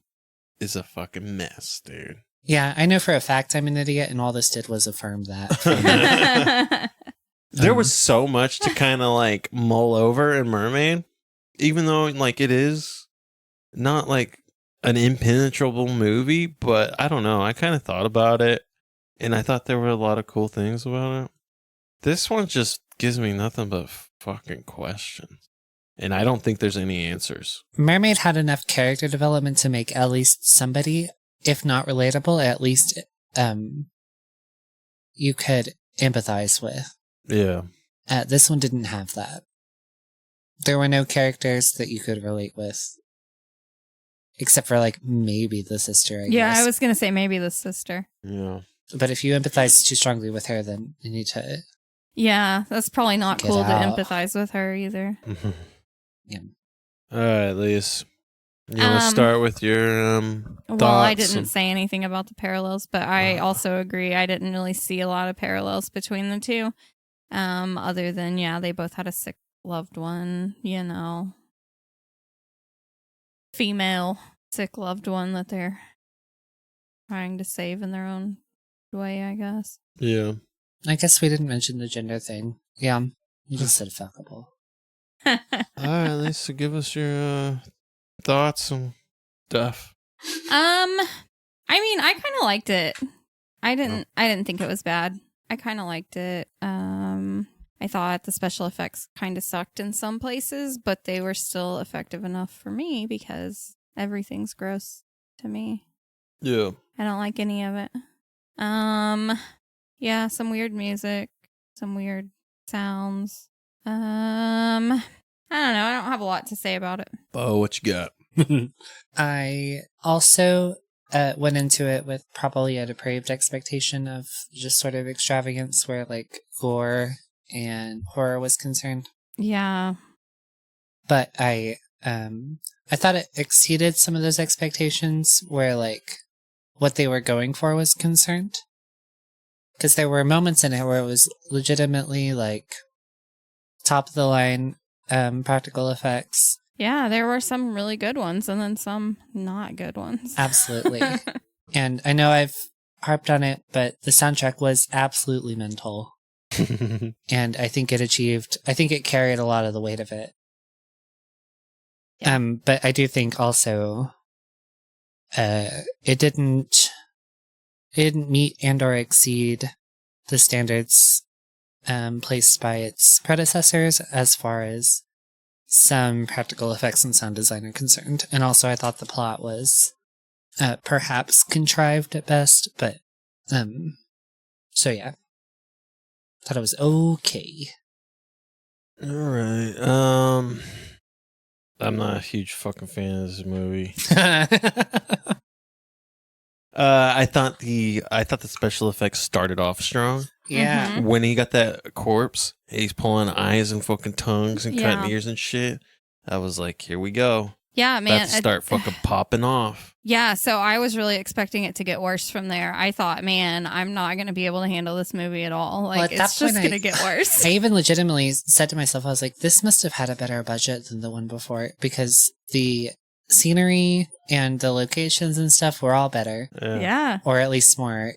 is a fucking mess, dude. Yeah, I know for a fact I'm an idiot, and all this did was affirm that. There was so much to kind of like mull over in Mermaid, even though like it is not like an impenetrable movie, but I don't know. I kind of thought about it, and I thought there were a lot of cool things about it. This one just gives me nothing but fucking questions, and I don't think there's any answers. Mermaid had enough character development to make at least somebody, if not relatable, at least you could empathize with. Yeah. This one didn't have that. There were no characters that you could relate with. Except for, like, maybe the sister, I guess. I was going to say maybe the sister. Yeah. But if you empathize too strongly with her, then you need to... Yeah, that's probably not Get cool out. to empathize with her either. Yeah. All right, Lise. You want to start with your Well, thoughts? I didn't say anything about the parallels, but I also agree. I didn't really see a lot of parallels between the two. Other than, they both had a sick loved one, female sick loved one that they're trying to save in their own way, I guess. Yeah. I guess we didn't mention the gender thing. Yeah, you just said fuckable. All right, Lisa, give us your thoughts and stuff. I mean, I kind of liked it. I didn't think it was bad. I kind of liked it. I thought the special effects kind of sucked in some places, but they were still effective enough for me because everything's gross to me. Yeah. I don't like any of it. Yeah, some weird music, some weird sounds. I don't know. I don't have a lot to say about it. Bo, what you got? I also went into it with probably a depraved expectation of just sort of extravagance where like gore and horror was concerned. Yeah. But I thought it exceeded some of those expectations where like what they were going for was concerned. Because there were moments in it where it was legitimately like top of the line practical effects. Yeah, there were some really good ones and then some not good ones. Absolutely. And I know I've harped on it, but the soundtrack was absolutely mental. And I think it carried a lot of the weight of it. Yeah. But I do think also it didn't meet and or exceed the standards placed by its predecessors as far as some practical effects and sound design are concerned. And also I thought the plot was perhaps contrived at best, but so yeah. Thought it was okay. All right. I'm not a huge fucking fan of this movie. I thought the special effects started off strong. Yeah. Mm-hmm. When he got that corpse, he's pulling eyes and fucking tongues and cutting ears and shit. I was like, here we go. Yeah, man. About to start fucking popping off. Yeah, so I was really expecting it to get worse from there. I thought, man, I'm not going to be able to handle this movie at all. Like, Well, it's just going to get worse. I even legitimately said to myself, I was like, this must have had a better budget than the one before it because the scenery and the locations and stuff were all better. Yeah. Or at least more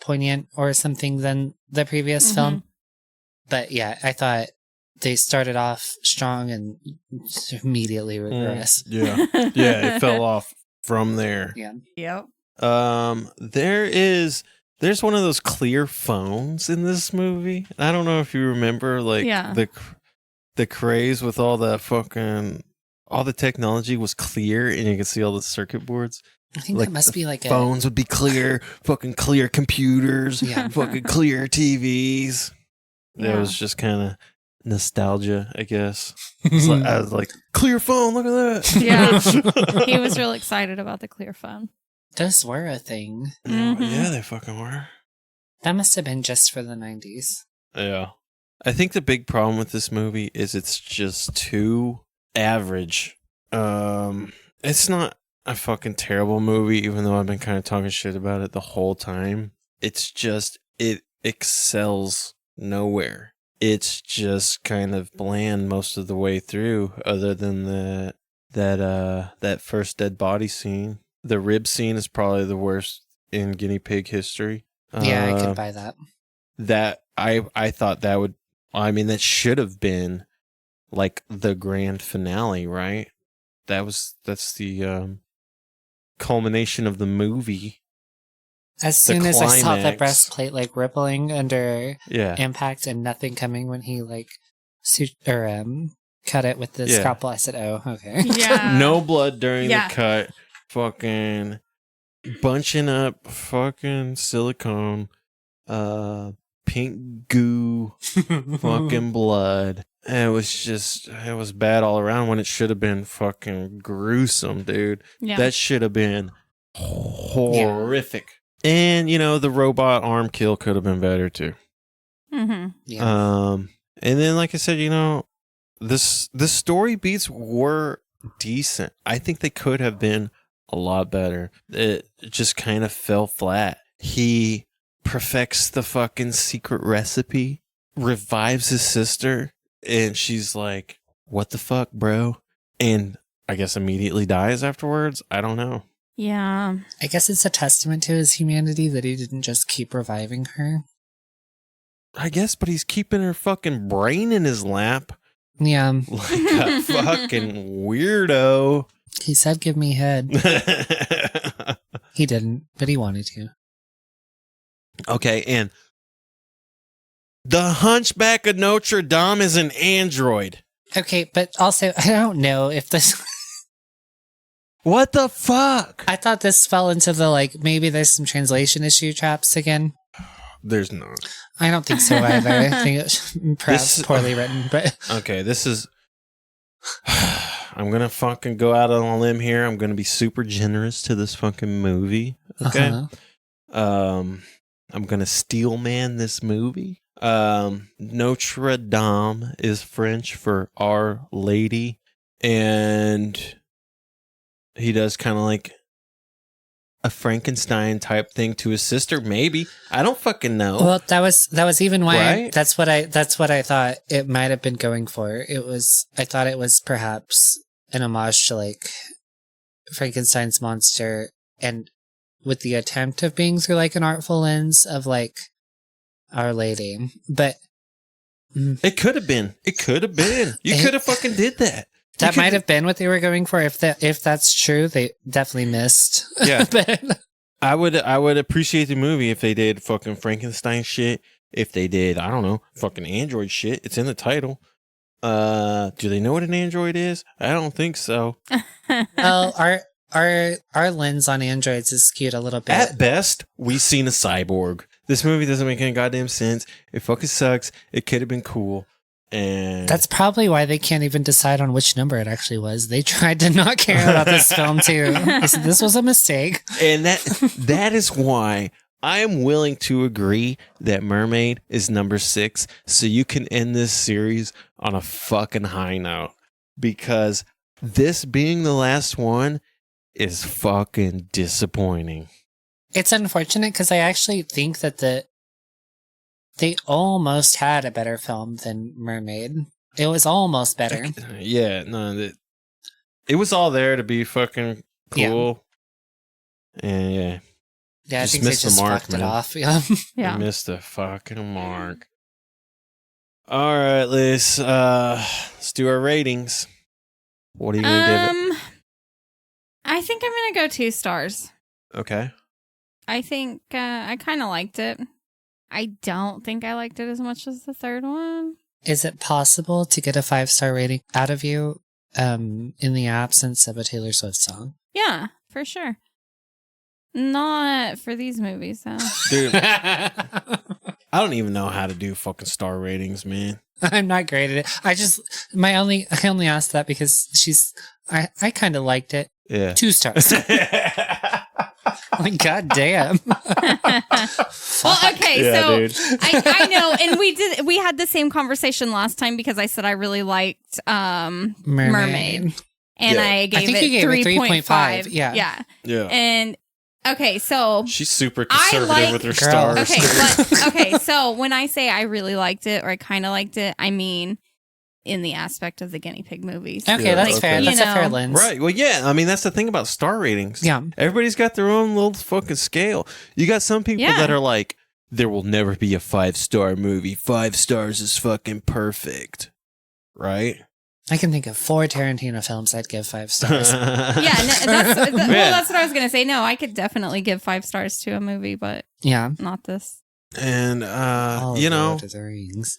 poignant or something than the previous film. But yeah, I thought they started off strong and immediately regress. Yeah. Yeah, it fell off from there. Yeah. Yep. There's one of those clear phones in this movie. I don't know if you remember, like the craze with all the technology was clear, and you could see all the circuit boards. I think like that must be like phones would be clear, fucking clear computers, fucking clear TVs. It was just kind of nostalgia, I guess. I was like, clear phone, look at that. Yeah. He was real excited about the clear phone. Those were a thing. Mm-hmm. Yeah, they fucking were. That must have been just for the 90s. Yeah. I think the big problem with this movie is it's just too average. It's not a fucking terrible movie, even though I've been kind of talking shit about it the whole time. It's just, it excels nowhere. It's just kind of bland most of the way through, other than that first dead body scene. The rib scene is probably the worst in Guinea Pig history. Yeah, I could buy that. That I thought that would, I mean, that should have been like the grand finale, right? That's the culmination of the movie. As soon as I saw the climax. breastplate like rippling under Yeah. impact and nothing coming when he like cut it with the scalpel, I said, "Oh, okay." Yeah. No blood during the cut. Fucking bunching up fucking silicone, pink goo, fucking blood. And it was bad all around when it should have been fucking gruesome, dude. Yeah. That should have been horrific. And, the robot arm kill could have been better too. Mm-hmm. Yeah. And then, like I said, the story beats were decent. I think they could have been a lot better. It just kind of fell flat. He perfects the fucking secret recipe, revives his sister, and she's like, "What the fuck, bro?" And I guess immediately dies afterwards. I don't know. Yeah. I guess it's a testament to his humanity that he didn't just keep reviving her. I guess, but he's keeping her fucking brain in his lap. Yeah. Like a fucking weirdo. He said, "Give me head." He didn't, but he wanted to. Okay, and the Hunchback of Notre Dame is an android. Okay, but also, I don't know if this... What the fuck? I thought this fell into the, maybe there's some translation issue traps again. There's not. I don't think so either. I think it's perhaps poorly written, but... Okay, this is... I'm gonna fucking go out on a limb here. I'm gonna be super generous to this fucking movie. Okay? I'm gonna steel man this movie. Notre Dame is French for Our Lady. And he does kind of like a Frankenstein type thing to his sister, maybe. I don't fucking know. Well, that was even why Right? that's what I thought it might have been going for. I thought it was perhaps an homage to Frankenstein's monster, and with the attempt of being through an artful lens of Our Lady. But it could have been. It could have been. You could have fucking did that. that might have been what they were going for. If that's true, they definitely missed. Yeah. But I would appreciate the movie if they did fucking Frankenstein shit. If they did, I don't know, fucking android shit. It's in the title. Do they know what an android is? I don't think so. well, our lens on androids is skewed a little bit. At best, we've seen a cyborg. This movie doesn't make any goddamn sense. It fucking sucks. It could have been cool. And That's probably why they can't even decide on which number it actually was. They tried to not care about this film too. They said this was a mistake. And that is why I am willing to agree that Mermaid is number 6, so you can end this series on a fucking high note. Because this being the last one is fucking disappointing. It's unfortunate because I actually think that they almost had a better film than Mermaid. It was almost better. Yeah, no, it was all there to be fucking cool. Yeah. And yeah. Yeah, I think they just fucked it off. Yeah. They missed the fucking mark. All right, Liz. Let's do our ratings. What are you gonna give it? I think I'm gonna go 2 stars. Okay. I think I kind of liked it. I don't think I liked it as much as the third one. Is it possible to get a 5-star rating out of you in the absence of a Taylor Swift song? Yeah, for sure. Not for these movies, though. Dude, I don't even know how to do fucking star ratings, man. I'm not great at it. I only asked that because I kind of liked it. Yeah. 2 stars. Like, god damn. Well, okay, Yeah, so dude. I know, and we had the same conversation last time because I said I really liked Mermaid. And Yeah. I gave think you it gave it 3.5. 3.5, yeah. Yeah. And okay, so She's super conservative like- with her Girl. stars. okay, so when I say I really liked it or I kind of liked it, I mean in the aspect of the Guinea Pig movies. Okay, Yeah, that's okay. fair. You That's a fair know. lens. Right. Well, yeah. I mean, that's the thing about star ratings. Yeah. Everybody's got their own little fucking scale. You got some people Yeah. that are like, there will never be a 5-star movie. 5 stars is fucking perfect. Right? I can think of 4 Tarantino films I'd give 5 stars. Yeah, well, that's what I was gonna say. No, I could definitely give 5 stars to a movie, but Yeah. not this. And All you know, Lord of the Rings.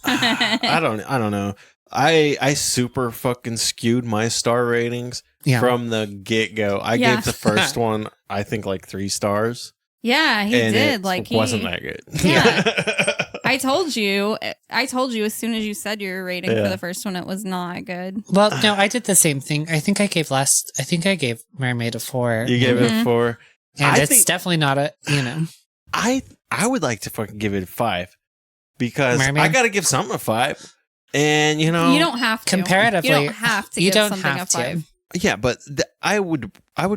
I don't know. I super fucking skewed my star ratings Yeah. from the get-go. I Yeah. gave the first one, I think, like 3 stars. Yeah, he and did. it Like wasn't that good. Yeah. I told you as soon as you said your rating Yeah. for the first one, it was not good. Well, no, I did the same thing. I think I gave Mermaid a 4. You gave it a Mhm. 4. And I it's think- definitely not a, I would like to fucking give it a 5 because Mermaid? I got to give something a 5. And you know, You don't have to. comparatively, you don't have to you give don't something have a to. 5. yeah, but I would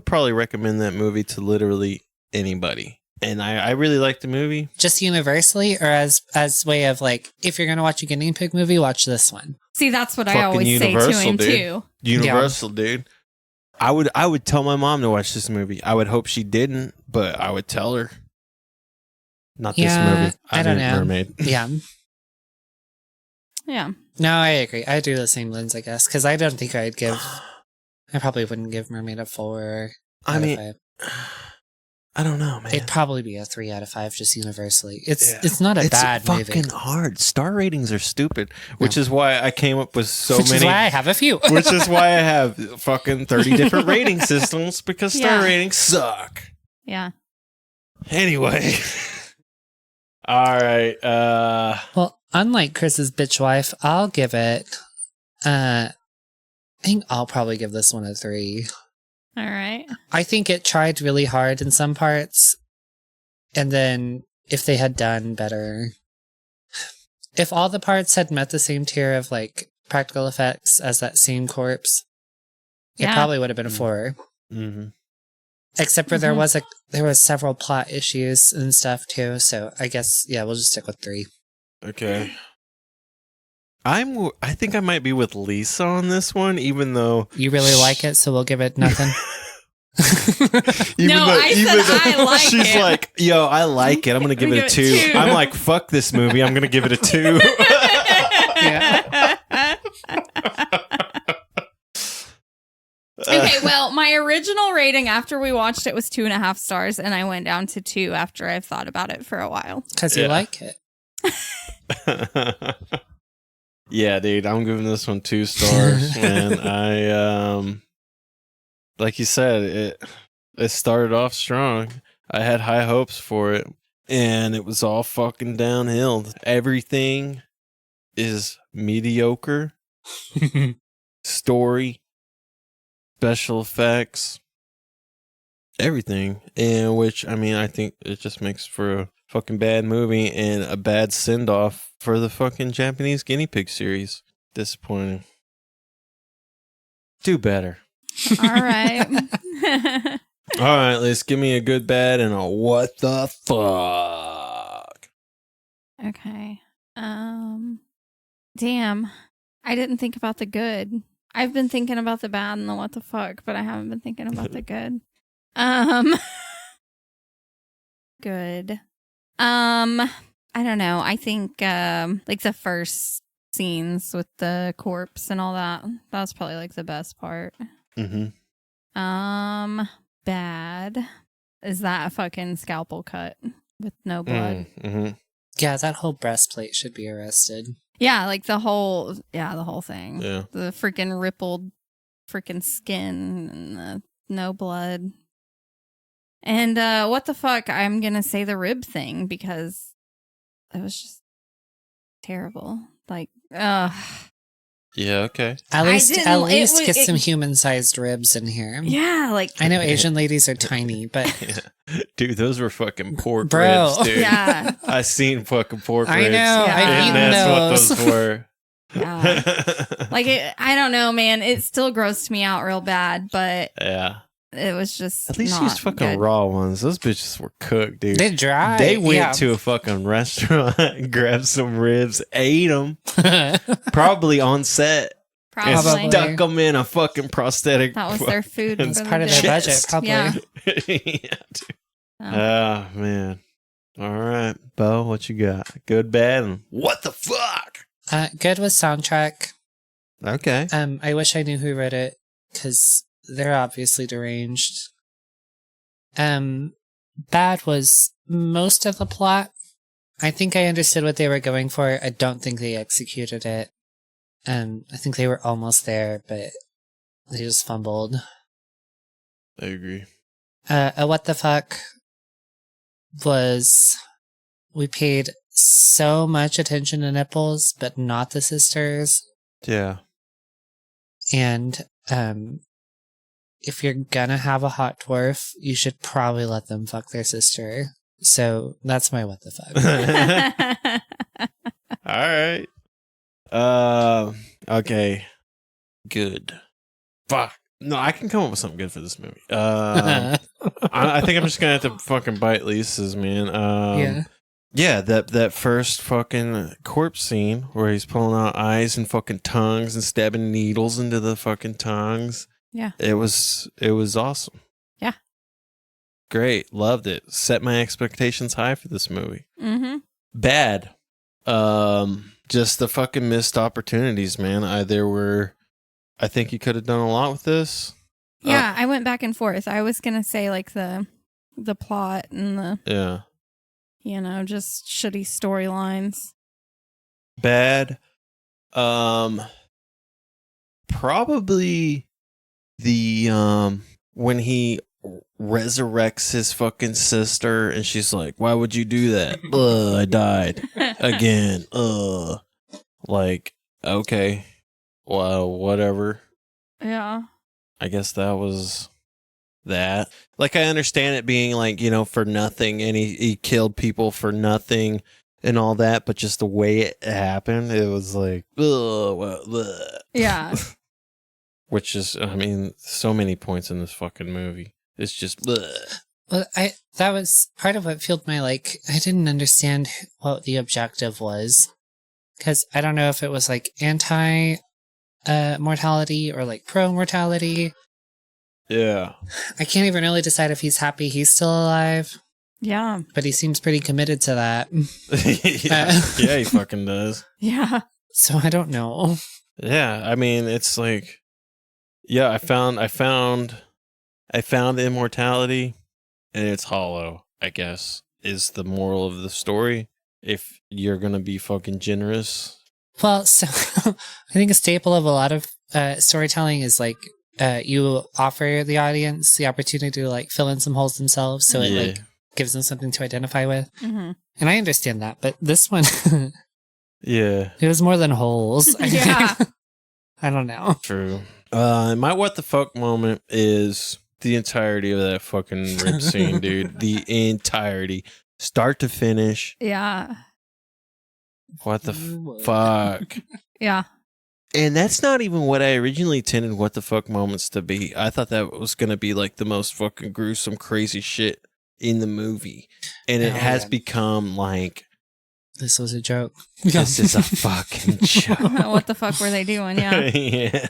probably recommend that movie to literally anybody. And I really like the movie. Just universally, or as way of like, if you're gonna watch a Guinea Pig movie, watch this one. See, that's what I Fucking always say to Universal, him dude. too. Universal, dude. I would tell my mom to watch this movie. I would hope she didn't, but I would tell her. Not this Yeah, movie. I don't meant know. Mermaid. Yeah. Yeah. No, I agree. I do the same lens, I guess, because I don't think I probably wouldn't give Mermaid a 4. I out of mean, 5. I don't know, man. It'd probably be a 3 out of 5 just universally. It's not a bad It's fucking movie. hard. Star ratings are stupid, which is why I came up with so Which many. is why I have a few. Which is why I have fucking 30 different rating systems because star Yeah. ratings suck. Yeah. Anyway. All right. Well, unlike Chris's bitch wife, I'll give it. I think I'll probably give this one a 3. All right. I think it tried really hard in some parts, and then if they had done better, if all the parts had met the same tier of like practical effects as that same corpse, it Yeah. probably would have been a 4. Mm-hmm. Except for there was several plot issues and stuff too. So I guess we'll just stick with 3. Okay. I think I might be with Lisa on this one, even though You really like it, so we'll give it nothing. I said I like she's it. like, yo, I like it. I'm gonna give it a 2. I'm like, fuck this movie. I'm gonna give it a 2. Okay, well, my original rating after we watched it was 2.5 stars, and I went down to 2 after I've thought about it for a while. Because you like it. Yeah, dude, I'm giving this one 2 stars, man. I like you said, it started off strong. I had high hopes for it, and it was all fucking downhill. Everything is mediocre. Story, special effects, everything. And which, I mean, I think it just makes for a fucking bad movie and a bad send-off for the fucking Japanese Guinea Pig series. Disappointing. Do better. All right. All right, let's give me a good, bad, and a what the fuck. Okay. Damn. I didn't think about the good. I've been thinking about the bad and the what the fuck, but I haven't been thinking about the good. Good. I I don't know. I think like the first scenes with the corpse and all that. That was probably like the best part. Mm-hmm. Bad. Is that a fucking scalpel cut with no blood? Mm-hmm. Yeah, that whole breastplate should be arrested. Yeah, like the whole thing. Yeah. The freaking rippled freaking skin and the no blood. And what the fuck? I'm gonna say the rib thing because it was just terrible. Like, Yeah, okay. At least didn't- get some human-sized ribs in here. Yeah, like I know Asian ladies are tiny, but Dude, those were fucking pork Bro. ribs, dude. Yeah. I seen fucking pork I ribs. know. Yeah. I've And eaten that's those. what those were. Yeah. Like I don't know, man. It still grossed me out real bad, but Yeah. it was just At least not use fucking good. raw ones. Those bitches were cooked, dude. They dry. They went yeah. to a fucking restaurant and grabbed some ribs, ate them, probably on set, Probably. and stuck them in a fucking prosthetic. That was their food. It's for the part of their day. budget, probably. Yeah. Yeah, dude. Oh. Oh, man. All right, Bo, what you got? Good, bad, and what the fuck? Good with soundtrack. Okay. I wish I knew who wrote it because they're obviously deranged. Bad was most of the plot. I think I understood what they were going for. I don't think they executed it. I think they were almost there, but they just fumbled. I agree. A what the fuck was we paid so much attention to nipples, but not the sisters. Yeah. And if you're gonna have a hot dwarf, you should probably let them fuck their sister. So that's my what the fuck. All right. Okay. Good. Fuck. No, I can come up with something good for this movie. I think I'm just gonna have to fucking bite Lisa's, man. Yeah. Yeah, that first fucking corpse scene where he's pulling out eyes and fucking tongues and stabbing needles into the fucking tongues. Yeah. It was awesome. Yeah. Great. Loved it. Set my expectations high for this movie. Mm-hmm. Bad. Just the fucking missed opportunities, man. I think you could have done a lot with this. Yeah, I went back and forth. I was gonna say like the plot and the just shitty storylines. Bad. Probably the when he resurrects his fucking sister and she's like, "Why would you do that?" I died again. Like, okay. Well, whatever. Yeah. I guess that was that. Like, I understand it being like, for nothing, and he killed people for nothing and all that, but just the way it happened, it was like, Yeah. which is, I mean, so many points in this fucking movie. It's just, Well, that was part of what fueled my I didn't understand what the objective was. Because I don't know if it was anti mortality or pro mortality. yeah. I can't even really decide if he's happy he's still alive. Yeah. But he seems pretty committed to that. Yeah, he fucking does. Yeah. So I don't know. Yeah, I mean, it's like, yeah, I found immortality, and it's hollow, I guess, is the moral of the story. If you're gonna be fucking generous. Well, so I think a staple of a lot of storytelling is you offer the audience the opportunity to fill in some holes themselves, so it gives them something to identify with. Mm-hmm. And I understand that, but this one, Yeah, it was more than holes. Yeah. I don't know. true. My what the fuck moment is the entirety of that fucking rib scene, dude. The entirety, start to finish. Yeah. What the fuck? Yeah. And that's not even what I originally intended what the fuck moments to be. I thought that was going to be the most fucking gruesome, crazy shit in the movie. And it has become This was a joke. this is a fucking joke. What the fuck were they doing? Yeah. Yeah.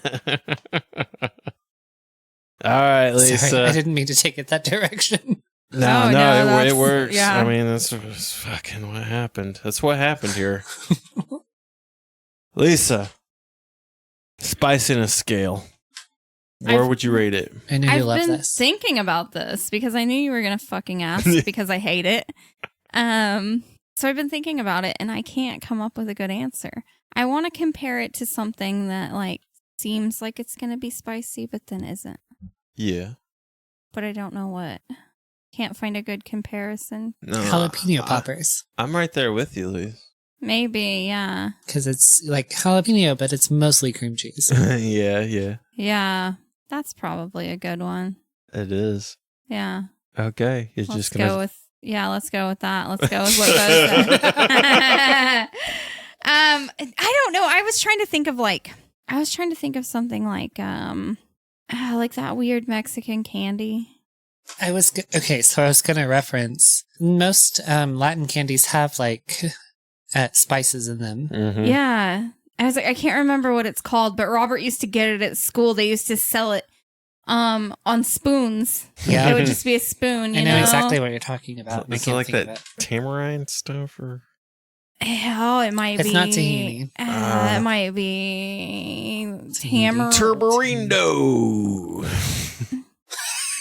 All right, Lisa. Sorry, I didn't mean to take it that direction. No, it works. Yeah. I mean, that's fucking what happened. That's what happened here. Lisa, spiciness scale. Where would you rate it? I knew you I've loved been this. thinking about this because I knew you were gonna fucking ask because I hate it. So I've been thinking about it and I can't come up with a good answer. I want to compare it to something that like seems like it's gonna be spicy, but then isn't. Yeah. But I don't know what. Can't find a good comparison. No, Jalapeno poppers. I'm right there with you, Lisa. Maybe, yeah. Because it's like jalapeno, but it's mostly cream cheese. Yeah. Yeah. That's probably a good one. It is. Yeah. Okay. You're Let's just gonna go with let's go with that. Let's go with what Bo said. I don't know. I was trying to think of something like that weird Mexican candy. I was going to reference most Latin candies have like spices in them. Mm-hmm. Yeah. I was like, I can't remember what it's called, but Robert used to get it at school. They used to sell it on spoons. Yeah. It would just be a spoon, I know exactly what you're talking about. Is it like that tamarind stuff or? Oh, it might be. It's not tahini. It might be tamarind. Turbarindo.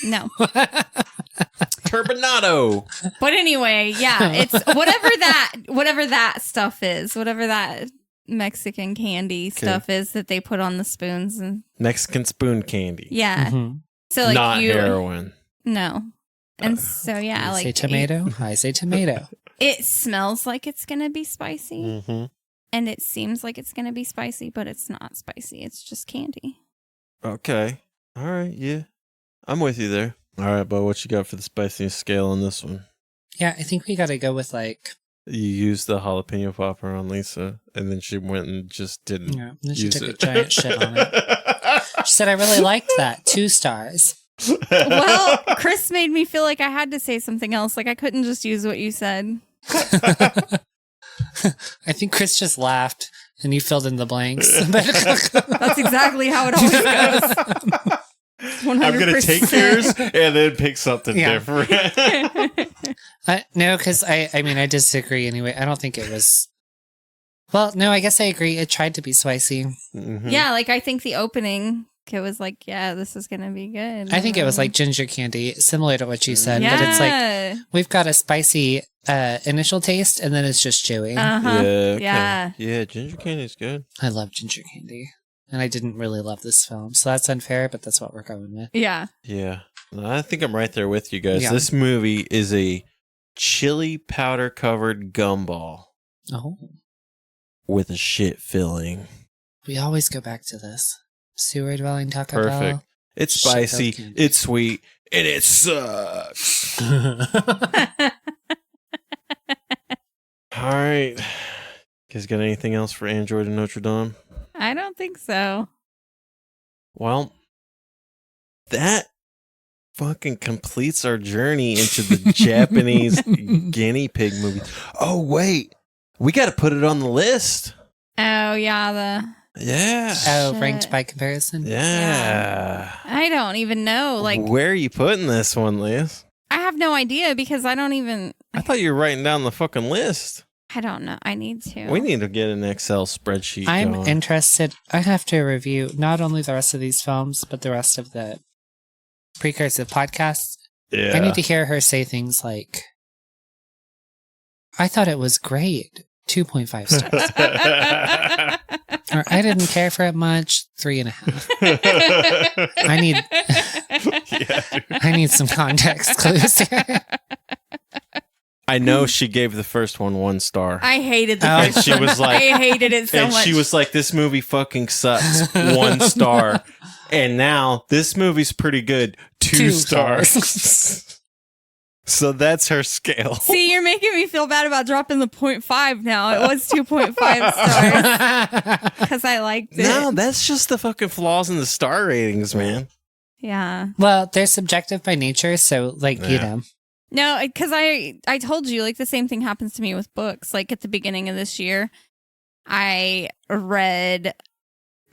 No. Turbinado. But anyway, yeah, it's whatever that stuff is, whatever that Mexican candy stuff is that they put on the spoons and Mexican spoon candy. yeah. Mm-hmm. So like not heroin. No. And so yeah, You like say tomato. I say tomato. It smells like it's gonna be spicy, Mm-hmm. and it seems like it's gonna be spicy, but it's not spicy. It's just candy. Okay. All right. Yeah. I'm with you there. All right, but what you got for the spiciness scale on this one? Yeah, I think we got to go with like. You used the jalapeno popper on Lisa, and then she went and just didn't. Yeah, and then she use took it. a giant shit on it. She said, "I really liked that. 2 stars." Well, Chris made me feel like I had to say something else. Like I couldn't just use what you said. I think Chris just laughed and you filled in the blanks. That's exactly how it always goes. 100%. I'm going to take yours and then pick something different. No, because I mean, I disagree anyway. I don't think it was. Well, no, I guess I agree. It tried to be spicy. Mm-hmm. Yeah, like I think the opening, it was like, yeah, this is going to be good. I think it was like ginger candy, similar to what you said. Yeah. But it's like, we've got a spicy initial taste and then it's just chewy. Uh-huh. Yeah. Okay. Yeah. Yeah, ginger candy is good. I love ginger candy. And I didn't really love this film. So that's unfair, but that's what we're going with. Yeah. Yeah. I think I'm right there with you guys. Yeah. This movie is a chili powder covered gumball Oh. with a shit filling. We always go back to this. Sewer dwelling Taco Perfect. Bell. It's Shit spicy, candy. it's sweet, and it sucks. All right. You guys got anything else for Android of Notre Dame? I don't think so. Well, that fucking completes our journey into the Japanese guinea pig movie. Oh, wait. We got to put it on the list. Oh, yeah, Yeah. Oh, Shit. ranked by comparison? Yeah. I don't even know. Like, where are you putting this one, Liz? I have no idea because I don't even, I thought you were writing down the fucking list. I don't know. I need to. We need to get an Excel spreadsheet I'm going. interested. I have to review not only the rest of these films, but the rest of the precursive podcasts. Yeah. I need to hear her say things like, I thought it was great. 2.5 stars. Or I didn't care for it much. 3.5. I need Yeah, dude. I need some context clues here. I know she gave the first one 1 star. I hated the And first she was like, I hated it so and much. she was like, this movie fucking sucks. 1 star. And now this movie's pretty good. 2 stars. So that's her scale. See, you're making me feel bad about dropping the 0.5 now. It was 2.5 stars because I liked it. No, that's just the fucking flaws in the star ratings, man. Yeah. Well, they're subjective by nature, so like, you Yeah. know. No, because I told you, like, the same thing happens to me with books. Like, at the beginning of this year, I read,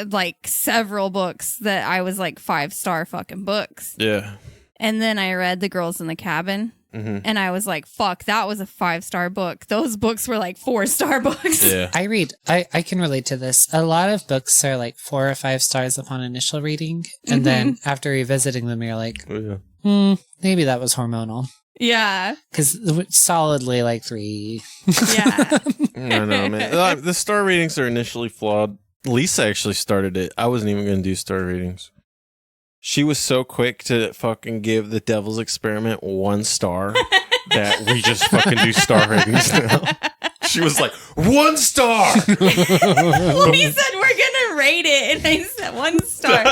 like, several books that I was, like, 5-star fucking books. Yeah. And then I read The Girls in the Cabin. And I was like, fuck, that was a 5-star book. Those books were like 4-star books. Yeah. I can relate to this. A lot of books are like 4 or 5 stars upon initial reading. And then after revisiting them, you're like, maybe that was hormonal. Yeah. Because solidly like 3. Yeah. I know, man. The star ratings are initially flawed. Lisa actually started it. I wasn't even going to do star ratings. She was so quick to fucking give The Devil's Experiment 1 star that we just fucking do star ratings now. She was like, 1 star! Well, he said, we're going to rate it. And I said, 1 star.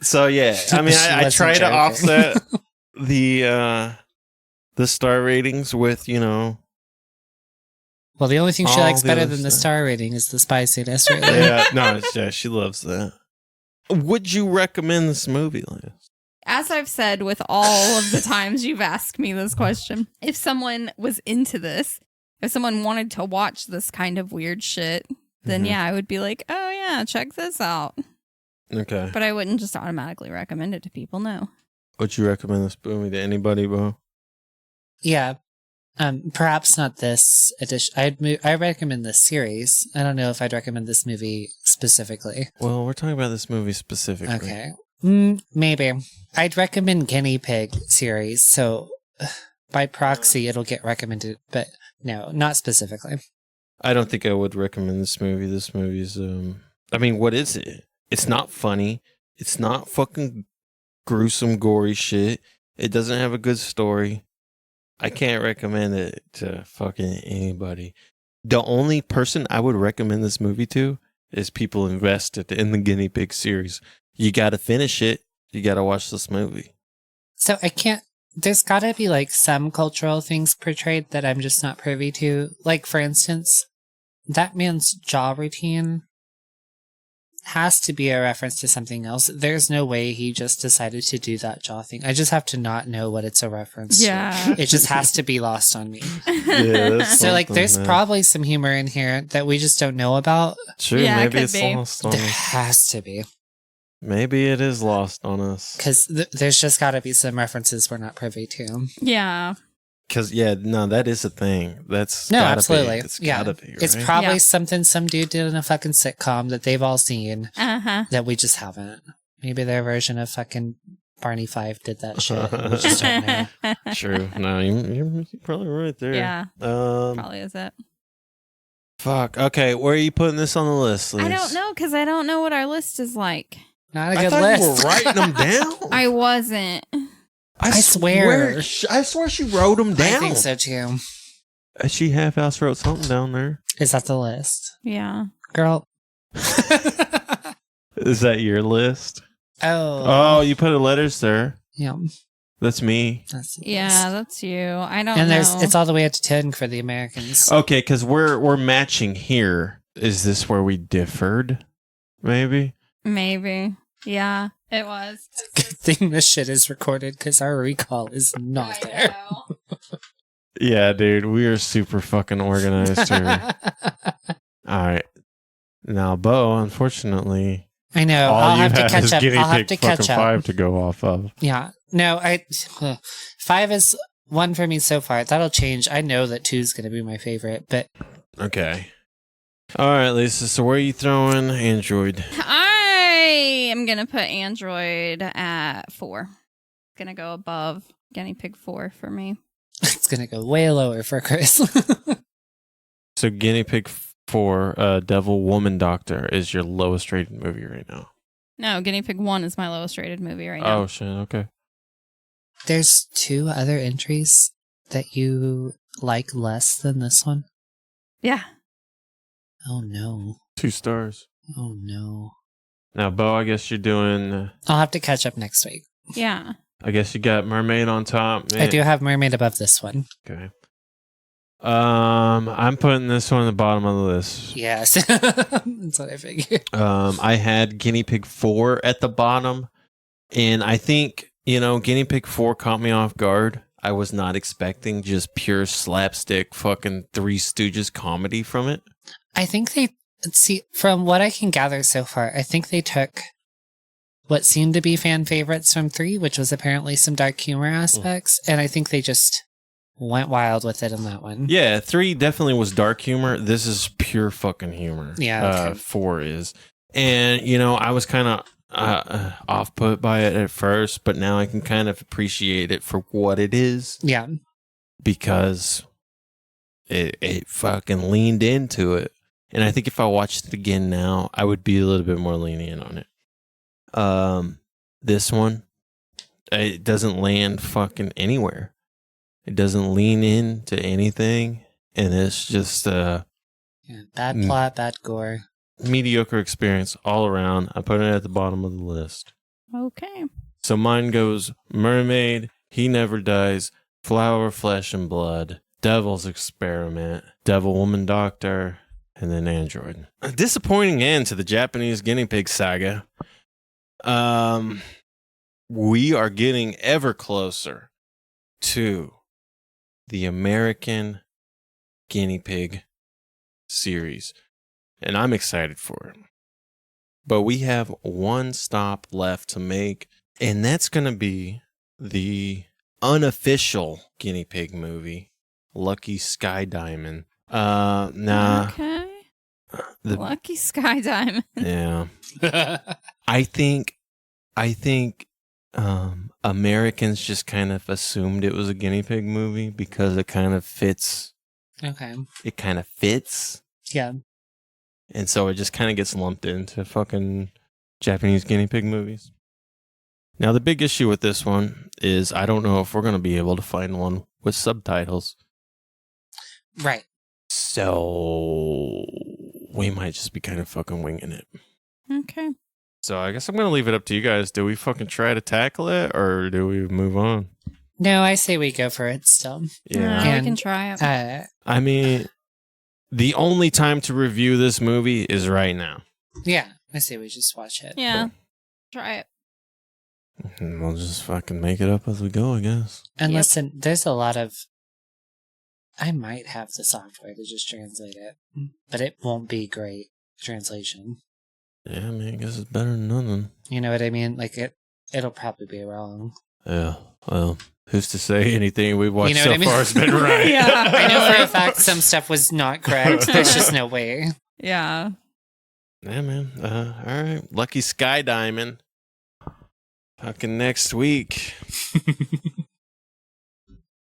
So, yeah. I mean, I try to offset the star ratings with, you know... Well, the only thing she likes better than the star rating is the spiciness rating. Yeah, she loves that. Would you recommend this movie, Lance? As I've said with all of the times you've asked me this question, if someone was into this, if someone wanted to watch this kind of weird shit, then yeah, I would be like, oh yeah, check this out. Okay. But I wouldn't just automatically recommend it to people, no. Would you recommend this movie to anybody, Bo? Yeah. Perhaps not this edition. I recommend this series. I don't know if I'd recommend this movie specifically. Well, we're talking about this movie specifically. Okay. Maybe. I'd recommend Guinea Pig series, so by proxy it'll get recommended, but no, not specifically. I don't think I would recommend this movie. This movie's, I mean, what is it? It's not funny. It's not fucking gruesome, gory shit. It doesn't have a good story. I can't recommend it to fucking anybody. The only person I would recommend this movie to is people invested in the Guinea Pig series. You got to finish it. You got to watch this movie. So there's got to be like some cultural things portrayed that I'm just not privy to. Like, for instance, that man's jaw routine has to be a reference to something else. There's no way he just decided to do that jaw thing. I just have to not know what it's a reference to. It just has to be lost on me. Yeah, so like there's probably some humor in here that we just don't know about. True, yeah, maybe it's lost on us. There has to be. Maybe it is lost on us. Because there's just got to be some references we're not privy to. Yeah. Because, yeah, no, that is a thing. That's no, gotta absolutely. It's gotta be, right? It's probably something some dude did in a fucking sitcom that they've all seen that we just haven't. Maybe their version of fucking Barney Five did that shit. And we just don't know. True. No, you're probably right there. Yeah. Probably is it. Fuck. Okay, where are you putting this on the list, Lise? I don't know, because I don't know what our list is like. Not a good list. You were writing them down. I wasn't. I swear. I swear she wrote them down. I think so too. She half-ass wrote something down there. Is that the list? Yeah. Girl. Is that your list? Oh, you put letters there. Yeah. That's me. That's you. I don't know. And it's all the way up to 10 for the Americans. Okay, because we're matching here. Is this where we differed? Maybe. Yeah, it was. Good thing this shit is recorded because our recall is not there. Yeah, dude, we are super fucking organized here. All right. Now, Bo, unfortunately, I know. I'll have to catch up. I'll have to catch up. 5 to go off of. Yeah. No, 5 is 1 for me so far. That'll change. I know that 2 is going to be my favorite, but okay. All right, Lisa. So where are you throwing Android? I am gonna put Android at 4. Gonna go above Guinea Pig 4 for me. It's gonna go way lower for Chris. So Guinea Pig 4, Devil Woman Doctor is your lowest rated movie right now. No, Guinea Pig 1 is my lowest rated movie right now. Oh shit! Okay. There's 2 other entries that you like less than this one. Yeah. Oh no. 2 stars. Oh no. Now, Bo, I guess you're doing... I'll have to catch up next week. Yeah. I guess you got Mermaid on top. I do have Mermaid above this one. Okay. I'm putting this one at the bottom of the list. Yes. That's what I figured. I had Guinea Pig 4 at the bottom. And I think, Guinea Pig 4 caught me off guard. I was not expecting just pure slapstick fucking Three Stooges comedy from it. I think from what I can gather so far, I think they took what seemed to be fan favorites from 3, which was apparently some dark humor aspects. And I think they just went wild with it in that one. Yeah, 3 definitely was dark humor. This is pure fucking humor. Yeah. Okay. 4 is. And, you know, I was kind of off put by it at first, but now I can kind of appreciate it for what it is. Yeah. Because it fucking leaned into it. And I think if I watched it again now, I would be a little bit more lenient on it. This one, it doesn't land fucking anywhere. It doesn't lean into anything. And it's just bad plot, bad gore. Mediocre experience all around. I put it at the bottom of the list. Okay. So mine goes Mermaid, He Never Dies, Flower, Flesh and Blood, Devil's Experiment, Devil Woman Doctor, and then Android. A disappointing end to the Japanese Guinea Pig saga. We are getting ever closer to the American Guinea Pig series, and I'm excited for it. But we have one stop left to make, and that's going to be the unofficial Guinea Pig movie, Lucky Sky Diamond. Okay. Lucky Sky Diamond. Yeah. I think Americans just kind of assumed it was a guinea pig movie because it kind of fits. Okay. It kind of fits. Yeah. And so it just kind of gets lumped into fucking Japanese guinea pig movies. Now, the big issue with this one is I don't know if we're going to be able to find one with subtitles. Right. So we might just be kind of fucking winging it. Okay. So I guess I'm going to leave it up to you guys. Do we fucking try to tackle it or do we move on? No, I say we go for it still. Yeah. We can try it. I mean, the only time to review this movie is right now. Yeah, I say we just watch it. Yeah. Try it. And we'll just fucking make it up as we go, I guess. And listen, there's a lot of... I might have the software to just translate it, but it won't be great translation. Yeah, I mean, I guess it's better than nothing. You know what I mean? Like, it'll probably be wrong. Yeah, well, who's to say anything we've watched You know so far has been right? Yeah. I know for a fact some stuff was not correct. There's just no way. Yeah. Yeah, man. All right. Lucky Sky Diamond. Fucking next week.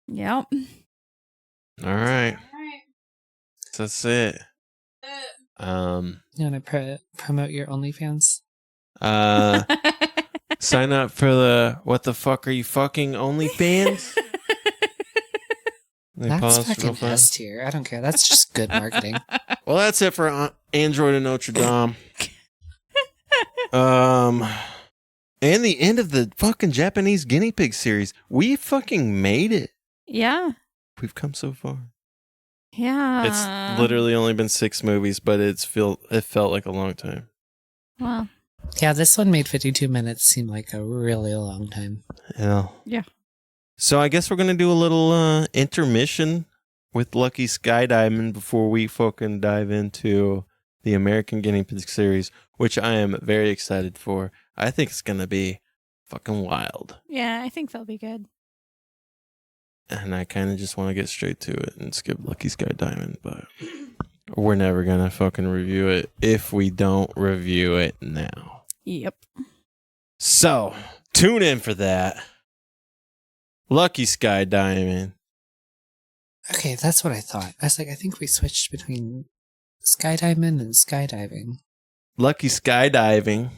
Yep. All right. So that's it. You want to promote your OnlyFans? Sign up for the What the Fuck Are You Fucking OnlyFans? That's fucking S tier. I don't care. That's just good marketing. Well, that's it for Android of Notre Dame. And the end of the fucking Japanese Guinea Pig series. We fucking made it. Yeah. We've come so far. Yeah. It's literally only been 6 movies, but it felt like a long time. Wow. Yeah, this one made 52 minutes seem like a really long time. Yeah. Yeah. So I guess we're going to do a little intermission with Lucky Sky Diamond before we fucking dive into the American Guinea Pig series, which I am very excited for. I think it's going to be fucking wild. Yeah, I think they'll be good. And I kind of just want to get straight to it and skip Lucky Sky Diamond, but we're never going to fucking review it if we don't review it now. Yep. So, tune in for that. Lucky Sky Diamond. Okay, that's what I thought. I was like, I think we switched between skydiving and skydiving. Lucky Skydiving.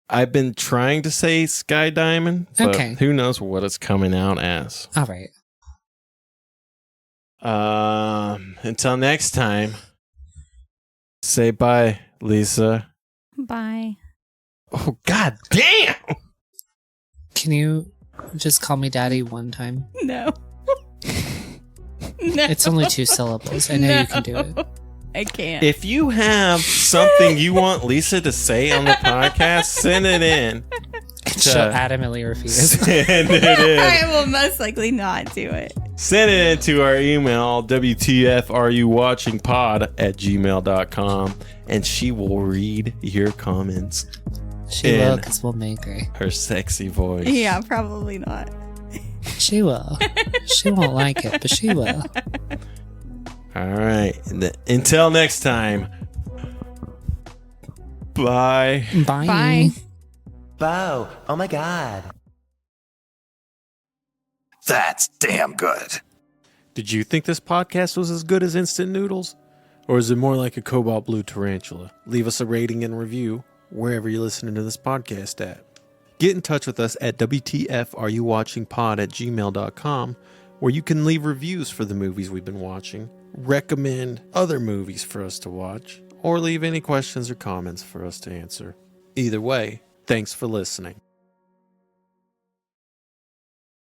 I've been trying to say Sky Diamond, but Okay. who knows what it's coming out as. All right. Until next time, say bye, Lisa. Bye. Oh, god damn! Can you just call me daddy one time? No. No. It's only 2 syllables. I know you can do it. I can't. If you have something you want Lisa to say on the podcast, send it in. She'll adamantly refuse. Send it in. I will most likely not do it. Send it into our email, WTFRUWatchingPod@gmail.com, and she will read your comments. She in will, because we'll make her. her sexy voice. Yeah, probably not. She will. She won't like it, but she will. All right. Until next time. Bye. Bye. Bye. Bo, oh my god. That's damn good. Did you think this podcast was as good as instant noodles? Or is it more like a cobalt blue tarantula? Leave us a rating and review wherever you're listening to this podcast at. Get in touch with us at WTFareyouwatchingpod@gmail.com, where you can leave reviews for the movies we've been watching, recommend other movies for us to watch, or leave any questions or comments for us to answer. Either way, thanks for listening.